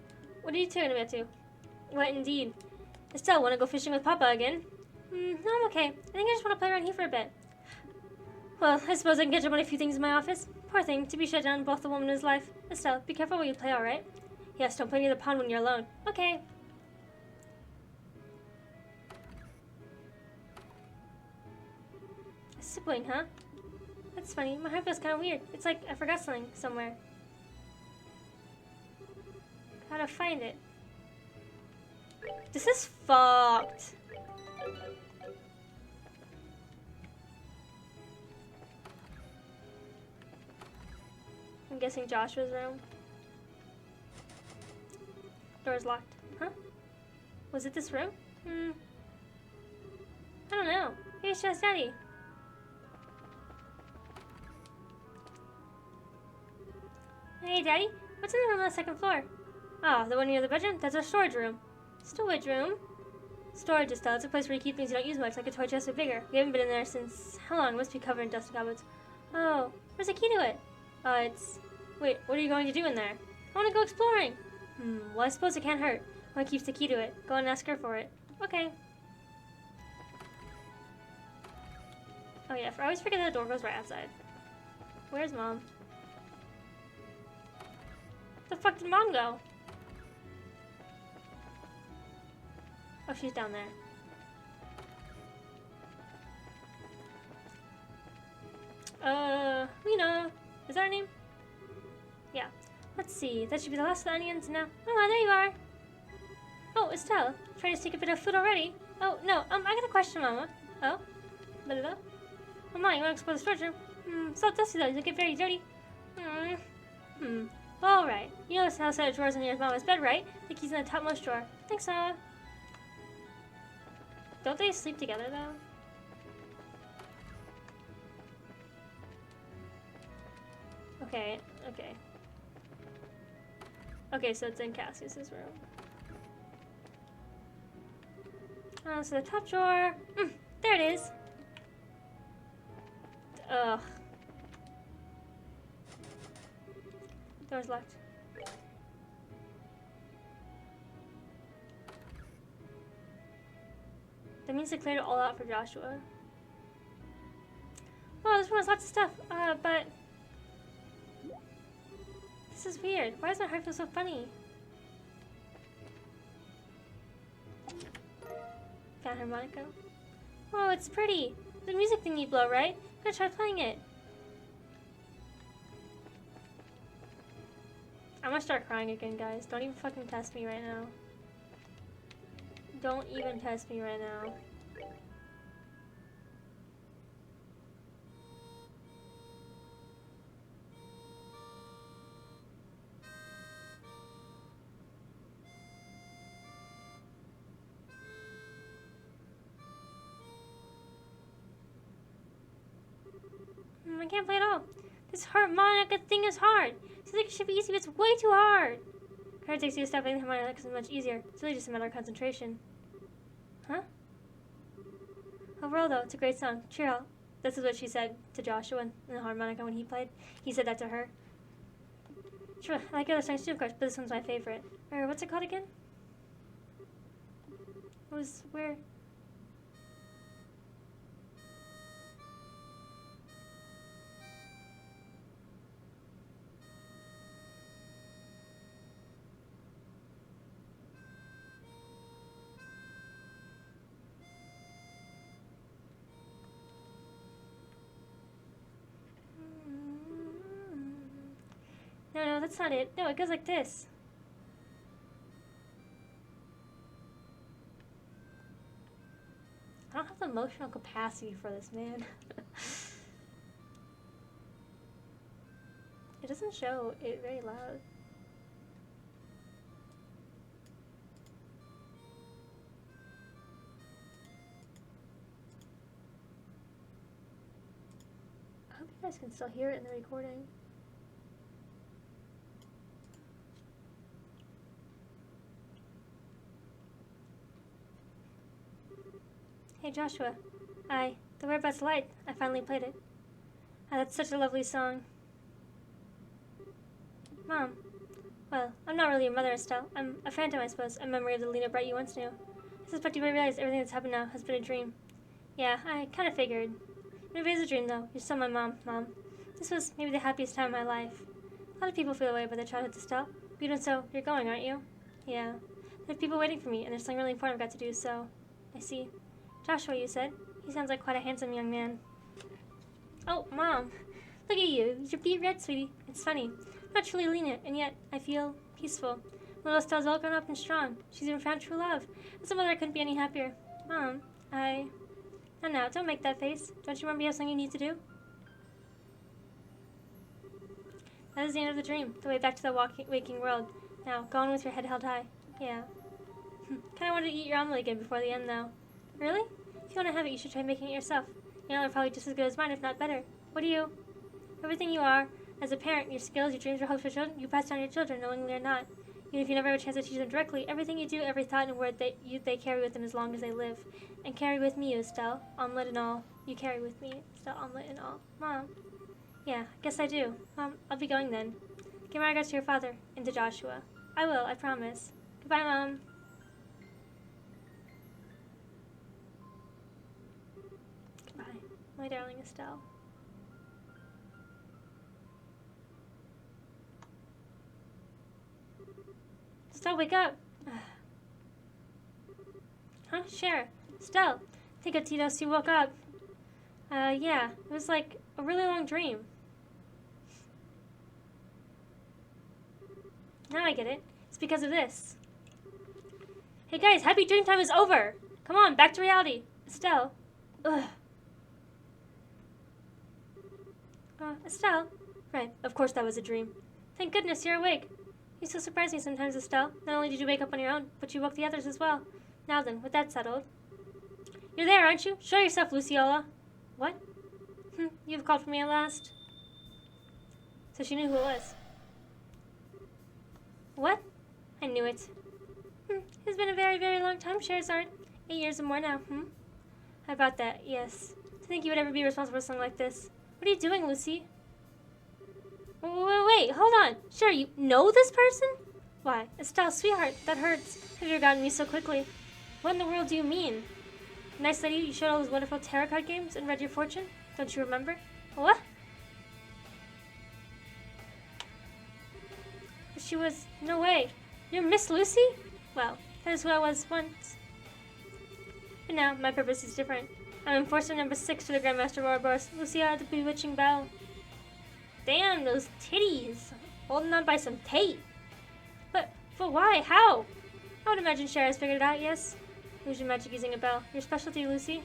What are you two gonna get to? What indeed? Estelle, wanna go fishing with Papa again? No, I'm okay. I think I just wanna play around here for a bit. Well, I suppose I can catch up on a few things in my office. Poor thing, to be shut down both the woman and his life. Estelle, be careful while you play, alright? Yes, don't play near the pond when you're alone. Okay. A sibling, huh? That's funny. My heart feels kind of weird. It's like I forgot something somewhere. Gotta find it. This is fucked. I'm guessing Joshua's room. Door's locked. Huh? Was it this room? I don't know. Maybe it's just Daddy. Hey, Daddy. What's in the room on the second floor? Ah, the one near the bedroom? That's our storage room. Storage room? Storage, Estelle. It's a place where you keep things you don't use much, like a toy chest or bigger. We haven't been in there since... How long? It must be covered in dust and cobwebs. Oh, where's the key to it? It's... Wait, what are you going to do in there? I want to go exploring. Well, I suppose it can't hurt. One keeps the key to it. Go and ask her for it. Okay. Oh yeah, I always forget that the door goes right outside. Where's Mom? The fuck did Mom go? Oh, she's down there. Lena. Is that her name? Yeah. Let's see. That should be the last of the onions now. Oh, there you are. Oh, Estelle, trying to take a bit of food already? Oh, no, I got a question, Mama. Oh? Blah. Mama, you want to explore the storage room? So dusty though, you'll get very dirty. Alright. You know how set of drawers in your Mama's bed, right? The key's in the topmost drawer. Thanks, Mama. Don't they sleep together, though? Okay. Okay, so it's in Cassius's room. So the top drawer. There it is. Ugh. Door's locked. That means they cleared it all out for Joshua. Oh, this room has lots of stuff. But this is weird. Why does my heart feel so funny? Found harmonica. Oh, it's pretty. The music thing you blow, right? I'm gonna try playing it. I'm gonna start crying again, guys. Don't even fucking test me right now. Don't even test me right now. I can't play at all. This harmonica thing is hard. So I think it should be easy, but it's way too hard. It takes you to stop playing the harmonica because it's much easier. It's really just a matter of concentration. Huh? Overall, though, it's a great song. Cheer out. This is what she said to Joshua in the harmonica when he played. He said that to her. Sure, I like other songs too, of course, but this one's my favorite. Or what's it called again? It was where? No, that's not it. No, it goes like this. I don't have the emotional capacity for this, man. It doesn't show it very loud. I hope you guys can still hear it in the recording. Hey Joshua, the Whereabouts Light, I finally played it. That's such a lovely song. Mom, well, I'm not really your mother, Estelle. I'm a phantom, I suppose, a memory of the Lena Bright you once knew. I suspect you might realize everything that's happened now has been a dream. Yeah, I kind of figured. Maybe it is a dream, though. You're still my mom, Mom. This was maybe the happiest time of my life. A lot of people feel away about their childhood, Estelle. But even so, you're going, aren't you? Yeah. There are people waiting for me, and there's something really important I've got to do, so... I see. Joshua, you said? He sounds like quite a handsome young man. Oh, Mom. Look at you. You're beet red, sweetie. It's funny. I'm not truly lenient, and yet I feel peaceful. Little Estelle's all grown up and strong. She's even found true love. As a mother, I couldn't be any happier. Mom, now, don't make that face. Don't you remember you have something you need to do? That is the end of the dream. The way back to the waking world. Now, go on with your head held high. Yeah. Kinda wanted to eat your omelet again before the end, though. Really? If you want to have it, you should try making it yourself. Your omelet are probably just as good as mine, if not better. What do you? Everything you are, as a parent, your skills, your dreams, your hopes for children, you pass down to your children, knowingly or not. Even if you never have a chance to teach them directly, everything you do, every thought and word they carry with them as long as they live. And carry with me, Estelle, omelet and all. You carry with me, Estelle, omelet and all. Mom. Yeah, guess I do. Mom, I'll be going then. Give my regards to your father, and to Joshua. I will, I promise. Goodbye, Mom. Goodbye, my darling Estelle. Estelle, wake up! Huh? Sure. Estelle, take a Tito's, you woke up. Yeah, it was like a really long dream. Now I get it. It's because of this. Hey guys, happy dream time is over. Come on, back to reality. Estelle. Ugh. Estelle? Right, of course that was a dream. Thank goodness you're awake. You so surprise me sometimes, Estelle. Not only did you wake up on your own, but you woke the others as well. Now then, with that settled. You're there, aren't you? Show yourself, Luciola. What? You've called for me at last. So she knew who it was. What? I knew it. It's been a very, very long time, Scheherazade. 8 years or more now, How about that? Yes. To think you would ever be responsible for something like this. What are you doing, Lucy? Wait, hold on. Sure, you know this person? Why, Estelle, sweetheart, that hurts. Have you forgotten me so quickly? What in the world do you mean? Nice lady, you showed all those wonderful tarot card games and read your fortune? Don't you remember? What? She was... No way. You're Miss Lucy? Well, that is who I was once. But now, my purpose is different. I'm enforcer number 6 for the Grandmaster Ouroboros, Lucia the Bewitching Belle. Damn, those titties. Holding on by some tape. But why? How? I would imagine Cher has figured it out, yes? Illusion magic using a bell. Your specialty, Lucy?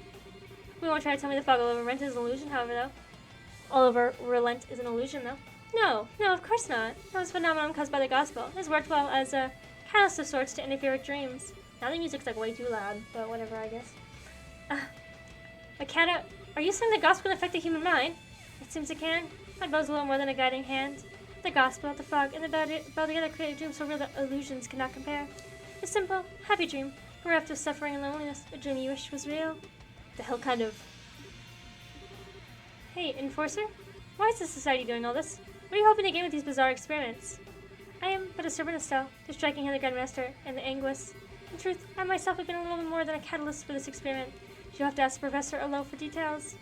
We won't try to tell me the fog all over Rent is an illusion, however, though. All over Rolent is an illusion, though. No, of course not. That was a phenomenon caused by the gospel. It has worked well as a catalyst of sorts to interfere with dreams. Now the music's like way too loud, but whatever, I guess. Makata, are you saying the gospel can affect the human mind? It seems it can. My bell's a little more than a guiding hand. The gospel, the fog, and the bell together create a dream so real that illusions cannot compare. A simple, happy dream, bereft of suffering and loneliness. A dream you wish was real. The hell kind of... Hey, Enforcer? Why is the society doing all this? What are you hoping to gain with these bizarre experiments? I am but a servant of Estelle, the striking hand of the Grandmaster, and the Anguis. In truth, I myself have been a little bit more than a catalyst for this experiment. You'll have to ask Professor Lowe for details.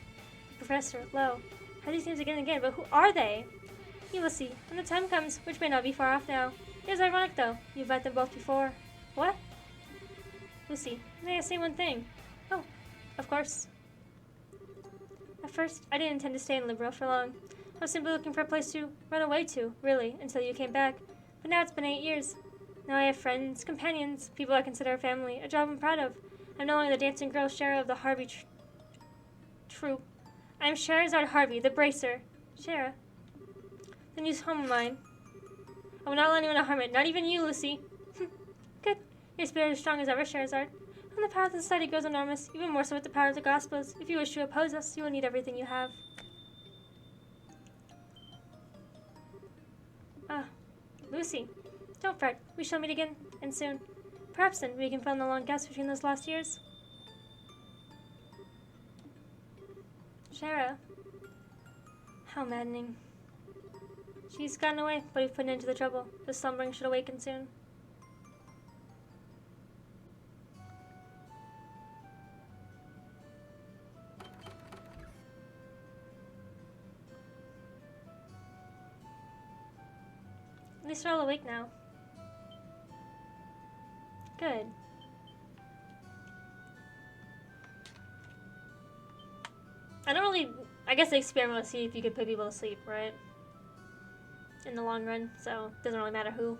Professor Lowe. I heard these names again and again, but who are they? You will see, when the time comes, which may not be far off now. It is ironic, though. You've met them both before. What? Lucy, may I say one thing? Oh, of course. At first, I didn't intend to stay in Libro for long. I was simply looking for a place to run away to, really, until you came back. But now it's been 8 years. Now I have friends, companions, people I consider a family, a job I'm proud of. I'm no longer the dancing girl Shara of the Harvey troupe. I am Scheherazade Harvey, the bracer. Shara. The new home of mine. I will not let anyone harm it, not even you, Lucy. Good. Your spirit is strong as ever, Scheherazade. And the power of the society grows enormous, even more so with the power of the Gospels. If you wish to oppose us, you will need everything you have. Lucy, don't fret. We shall meet again, and soon. Perhaps then we can fill in the long gaps between those lost years. Shara. How maddening. She's gotten away, but we've put an end to the trouble. The slumbering should awaken soon. At least they're all awake now. Good. I guess the experiment was to see if you could put people to sleep, right? In the long run, so it doesn't really matter who.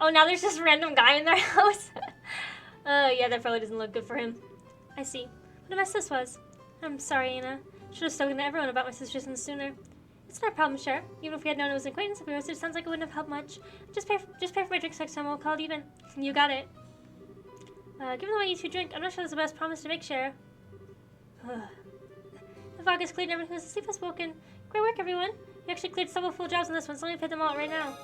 Oh, now there's this random guy in their house? Yeah, that probably doesn't look good for him. I see. What a mess this was. I'm sorry, Anna. Should have spoken to everyone about my situation sooner. It's not a problem, Sheriff. Even if we had known it was an acquaintance of yours, it sounds like it wouldn't have helped much. Just pay for my drinks next time. We'll call it even. You got it. Given the way you two drink, I'm not sure that's the best promise to make, Sheriff. The fog is cleared and everyone who's asleep has spoken. Great work, everyone. You actually cleared several full jobs on this one, so let me pay them all out right now.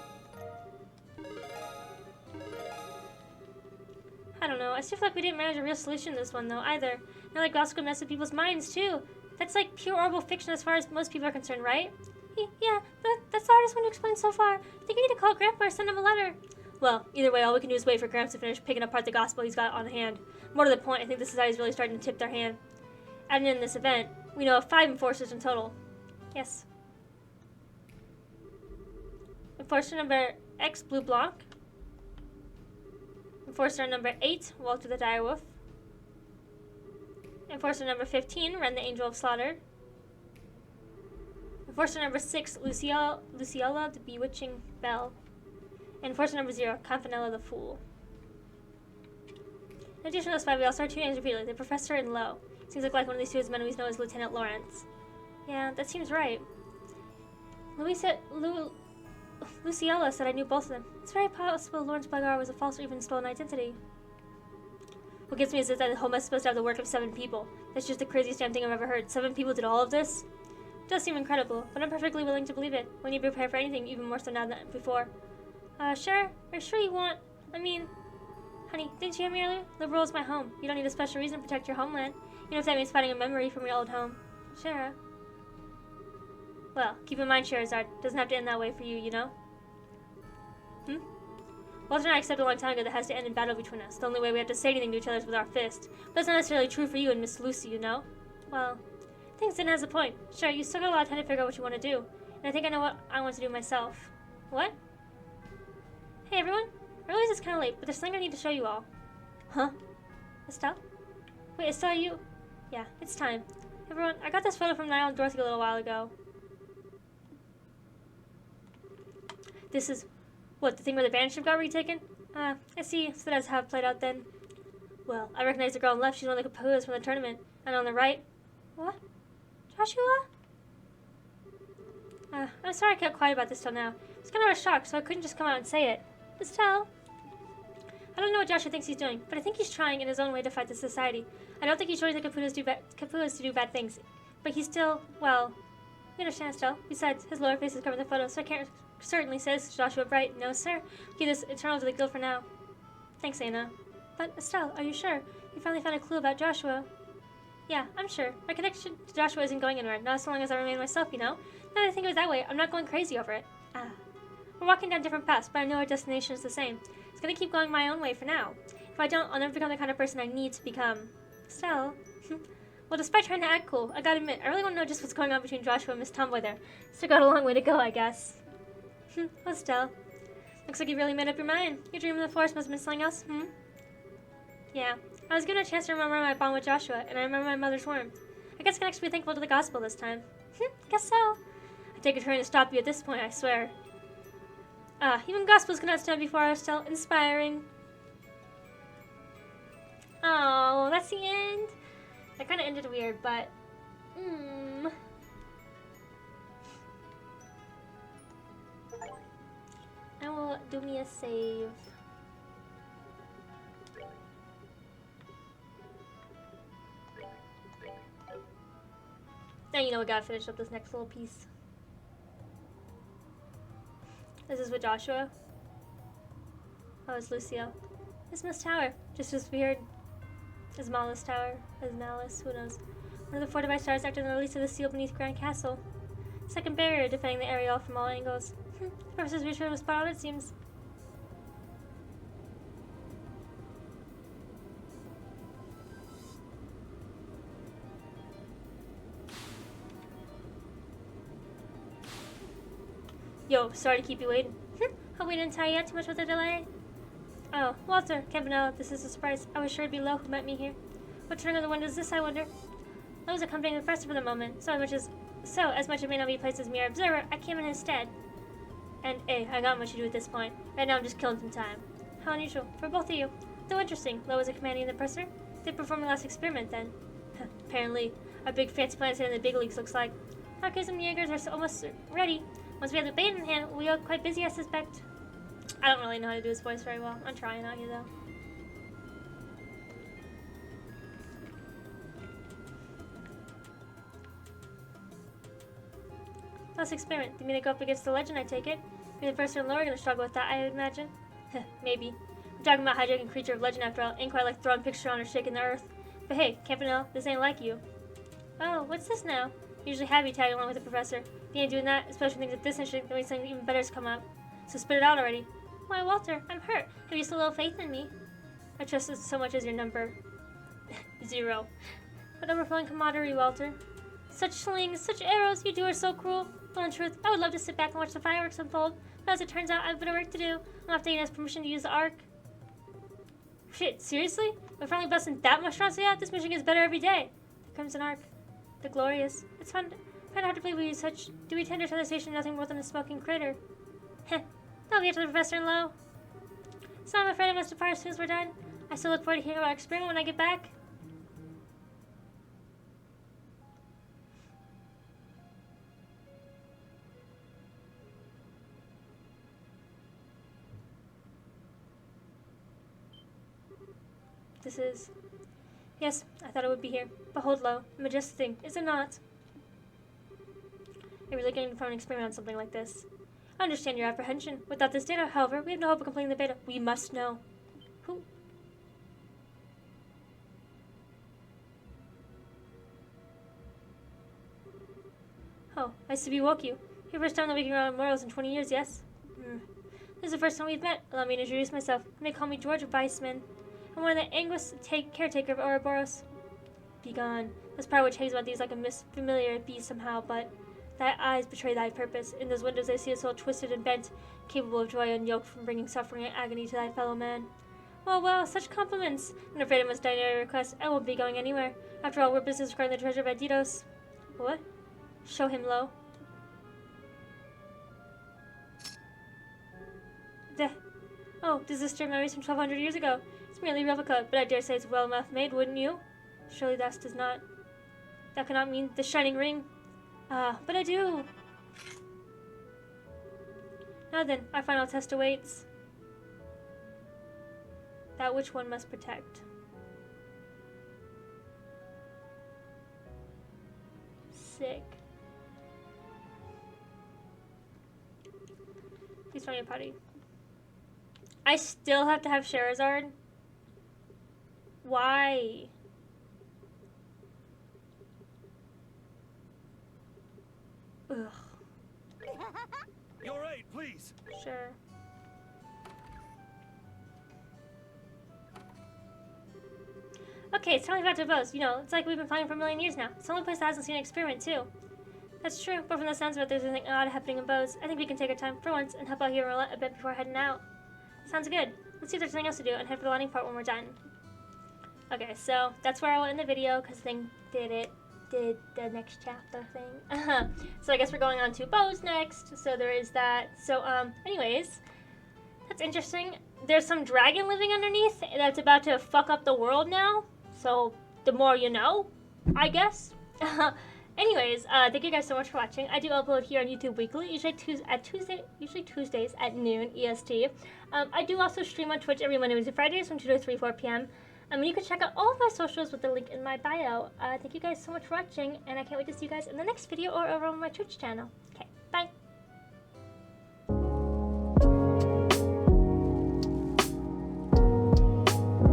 I don't know. I still feel like we didn't manage a real solution to this one, though, either. Now, like, gospel mess with people's minds, too. That's like pure oral fiction as far as most people are concerned, right? Yeah, that's the hardest one to explain so far. I think I need to call Grandpa or send him a letter. Well, either way, all we can do is wait for Gramps to finish picking apart the gospel he's got on hand. More to the point, I think the society's really starting to tip their hand. Adding in this event, we know of 5 enforcers in total. Yes. Enforcer number X, Blue Blanc. Enforcer number 8, Walter the Direwolf. Enforcer number 15, Ren the Angel of Slaughter. Enforcer number 6, Luciola the Bewitching Belle. And Enforcer number 0, Campanella the Fool. In addition to those 5, we also have 2 names repeatedly, the Professor and Lo. Seems like one of these 2 is men we know as Lieutenant Lawrence. Yeah, that seems right. Luciella said I knew both of them. It's very possible Lawrence Blagar was a false or even stolen identity. What gets me is that the whole mess is supposed to have the work of 7 people. That's just the craziest damn thing I've ever heard. 7 people did all of this? It does seem incredible, but I'm perfectly willing to believe it. When you prepare for anything, even more so now than before. Sure? Are you sure you want... I mean... Honey, didn't you hear me earlier? Liberal is my home. You don't need a special reason to protect your homeland. Even if that means finding a memory from your old home. Sure. Well, keep in mind, Sherazard, doesn't have to end that way for you, you know? Walter and I accepted a long time ago that has to end in battle between us. The only way we have to say anything to each other is with our fist. But that's not necessarily true for you and Miss Lucy, you know? Well, thanks, Zin has a point. Sure, you still got a lot of time to figure out what you want to do. And I think I know what I want to do myself. What? Hey, everyone. I realize it's kind of late, but there's something I need to show you all. Huh? Estelle? Wait, Estelle, you... Yeah, it's time. Everyone, I got this photo from Niall and Dorothy a little while ago. This is... What, the thing where the vantage ship got retaken? I see, so that's how it played out then. Well, I recognize the girl on the left, she's one of the Capuas from the tournament. And on the right... What? Joshua? I'm sorry I kept quiet about this till now. It's kind of a shock, so I couldn't just come out and say it. Estelle? I don't know what Joshua thinks he's doing, but I think he's trying in his own way to fight the society. I don't think he's joining the Capuas to do bad things. But he's still, well... You understand, Estelle? Besides, his lower face is covered in the photo, so I can't... Certainly, says Joshua Bright. No, sir. Keep this internal to the guild for now. Thanks, Anna. But, Estelle, are you sure? You finally found a clue about Joshua. Yeah, I'm sure. My connection to Joshua isn't going anywhere, not so long as I remain myself, you know? Now that I think of it that way, I'm not going crazy over it. We're walking down different paths, but I know our destination is the same. It's gonna keep going my own way for now. If I don't, I'll never become the kind of person I need to become. Estelle? Well, despite trying to act cool, I gotta admit, I really want to know just what's going on between Joshua and Miss Tomboy there. Still got a long way to go, I guess. Well, Estelle, looks like you really made up your mind. Your dream in the forest must have been something else, Yeah, I was given a chance to remember my bond with Joshua, and I remember my mother's warmth. I guess I can actually be thankful to the gospel this time. Guess so. I take a turn to stop you at this point, I swear. Even gospels cannot stand before us, Estelle. Inspiring. Oh, that's the end? That kind of ended weird, but... I will do me a save. Now you know we gotta finish up this next little piece. This is with Joshua. Oh, it's Lucio. It's Miss Tower. Just as weird as Malice Tower. As Malice, who knows. One of the fortified stars acted on the release of the seal beneath Grand Castle. Second barrier defending the area from all angles. Professor's research was spot on, it seems. Yo, sorry to keep you waiting. Hope we didn't tire you out too much with the delay. Oh, Walter, Campanella, this is a surprise. I was sure it'd be Lo who met me here. What turn of the wind is this, I wonder? Lo was accompanying the professor for the moment, so as much it may not be placed as mere observer, I came in his stead. And, I got much to do at this point. Right now I'm just killing some time. How unusual, for both of you. Though interesting, Lo was a commanding the purser. They performed the last experiment then. Apparently, our big fancy plans here in the big leagues looks like. Hawkers and Jaegers are almost ready. Once we have the bait in hand, we are quite busy, I suspect. I don't really know how to do his voice very well. I'm trying out here, though. Last experiment. Do you mean to go up against the legend, I take it? Maybe the first and lower are going to struggle with that, I imagine. Maybe. We're talking about hijacking a creature of legend after all. Ain't quite like throwing pictures on or shaking the earth. But hey, Campanella, this ain't like you. Oh, what's this now? Usually happy tagging along with the professor. If you ain't doing that, especially things like this interesting, then something even better has come up. So spit it out already. Why, Walter, I'm hurt. Have you still a little faith in me? I trust it so much as your number. 0. What overflowing camaraderie, Walter. Such slings, such arrows, you two are so cruel. Well, in truth, I would love to sit back and watch the fireworks unfold, but as it turns out, I have a bit of work to do. I'll have to get permission to use the Ark. Shit, seriously? We're finally busting that much strong out? This mission gets better every day. The Crimson Ark. The Glorious. It's fun hard to believe we use such... Do we tender to the station nothing more than a smoking critter? Heh. That'll be up to the professor and Lo. So I'm afraid I must depart as soon as we're done. I still look forward to hearing about our experiment when I get back. This is... Yes, I thought it would be here. Behold lo, a majestic thing, is it not? You're really getting from an experiment on something like this. I understand your apprehension. Without this data, however, we have no hope of completing the beta. We must know. Who? Oh, nice to be woke you. Your first time that we can around Morals in 20 years, yes? This is the first time we've met. Allow me to introduce myself. You may call me George Weissman. I'm one of the Anguis caretaker of Ouroboros. Begone. This power which hangs about these like a familiar beast somehow, but thy eyes betray thy purpose. In those windows I see a soul twisted and bent, capable of joy unyoked from bringing suffering and agony to thy fellow man. Well, well, such compliments. I'm afraid I must deny your request. I won't be going anywhere. After all, we're business regarding the treasure of Adidos. What? Show him low. Oh, does this stir memories from 1200 years ago? It's merely a replica, but I dare say it's well enough made, wouldn't you? Surely that does not... That cannot mean the shining ring. But I do. Now then, our final test awaits. That which one must protect. Sick. Please join your party. I still have to have Sherazard? Why? Ugh. Your aid, please. Sure. Okay, it's telling me about Davos. You know, it's like we've been flying for a million years now. It's the only place that hasn't seen an experiment, too. That's true, but from the sounds of it, there's something odd happening in Bose. I think we can take our time for once and help out here Rolent a bit before heading out. Sounds good. Let's see if there's something else to do and head for the landing part when we're done. Okay, so that's where I will end the video because thing did the next chapter thing. So I guess we're going on to Bose next. So there is that. So anyways, that's interesting. There's some dragon living underneath that's about to fuck up the world now. So the more you know, I guess. Anyways, thank you guys so much for watching. I do upload here on YouTube weekly, usually Tuesdays at noon EST. I do also stream on Twitch every Monday, Wednesday, Fridays from 2 to 3, 4 p.m. And you can check out all of my socials with the link in my bio. Thank you guys so much for watching, and I can't wait to see you guys in the next video or over on my Twitch channel. Okay.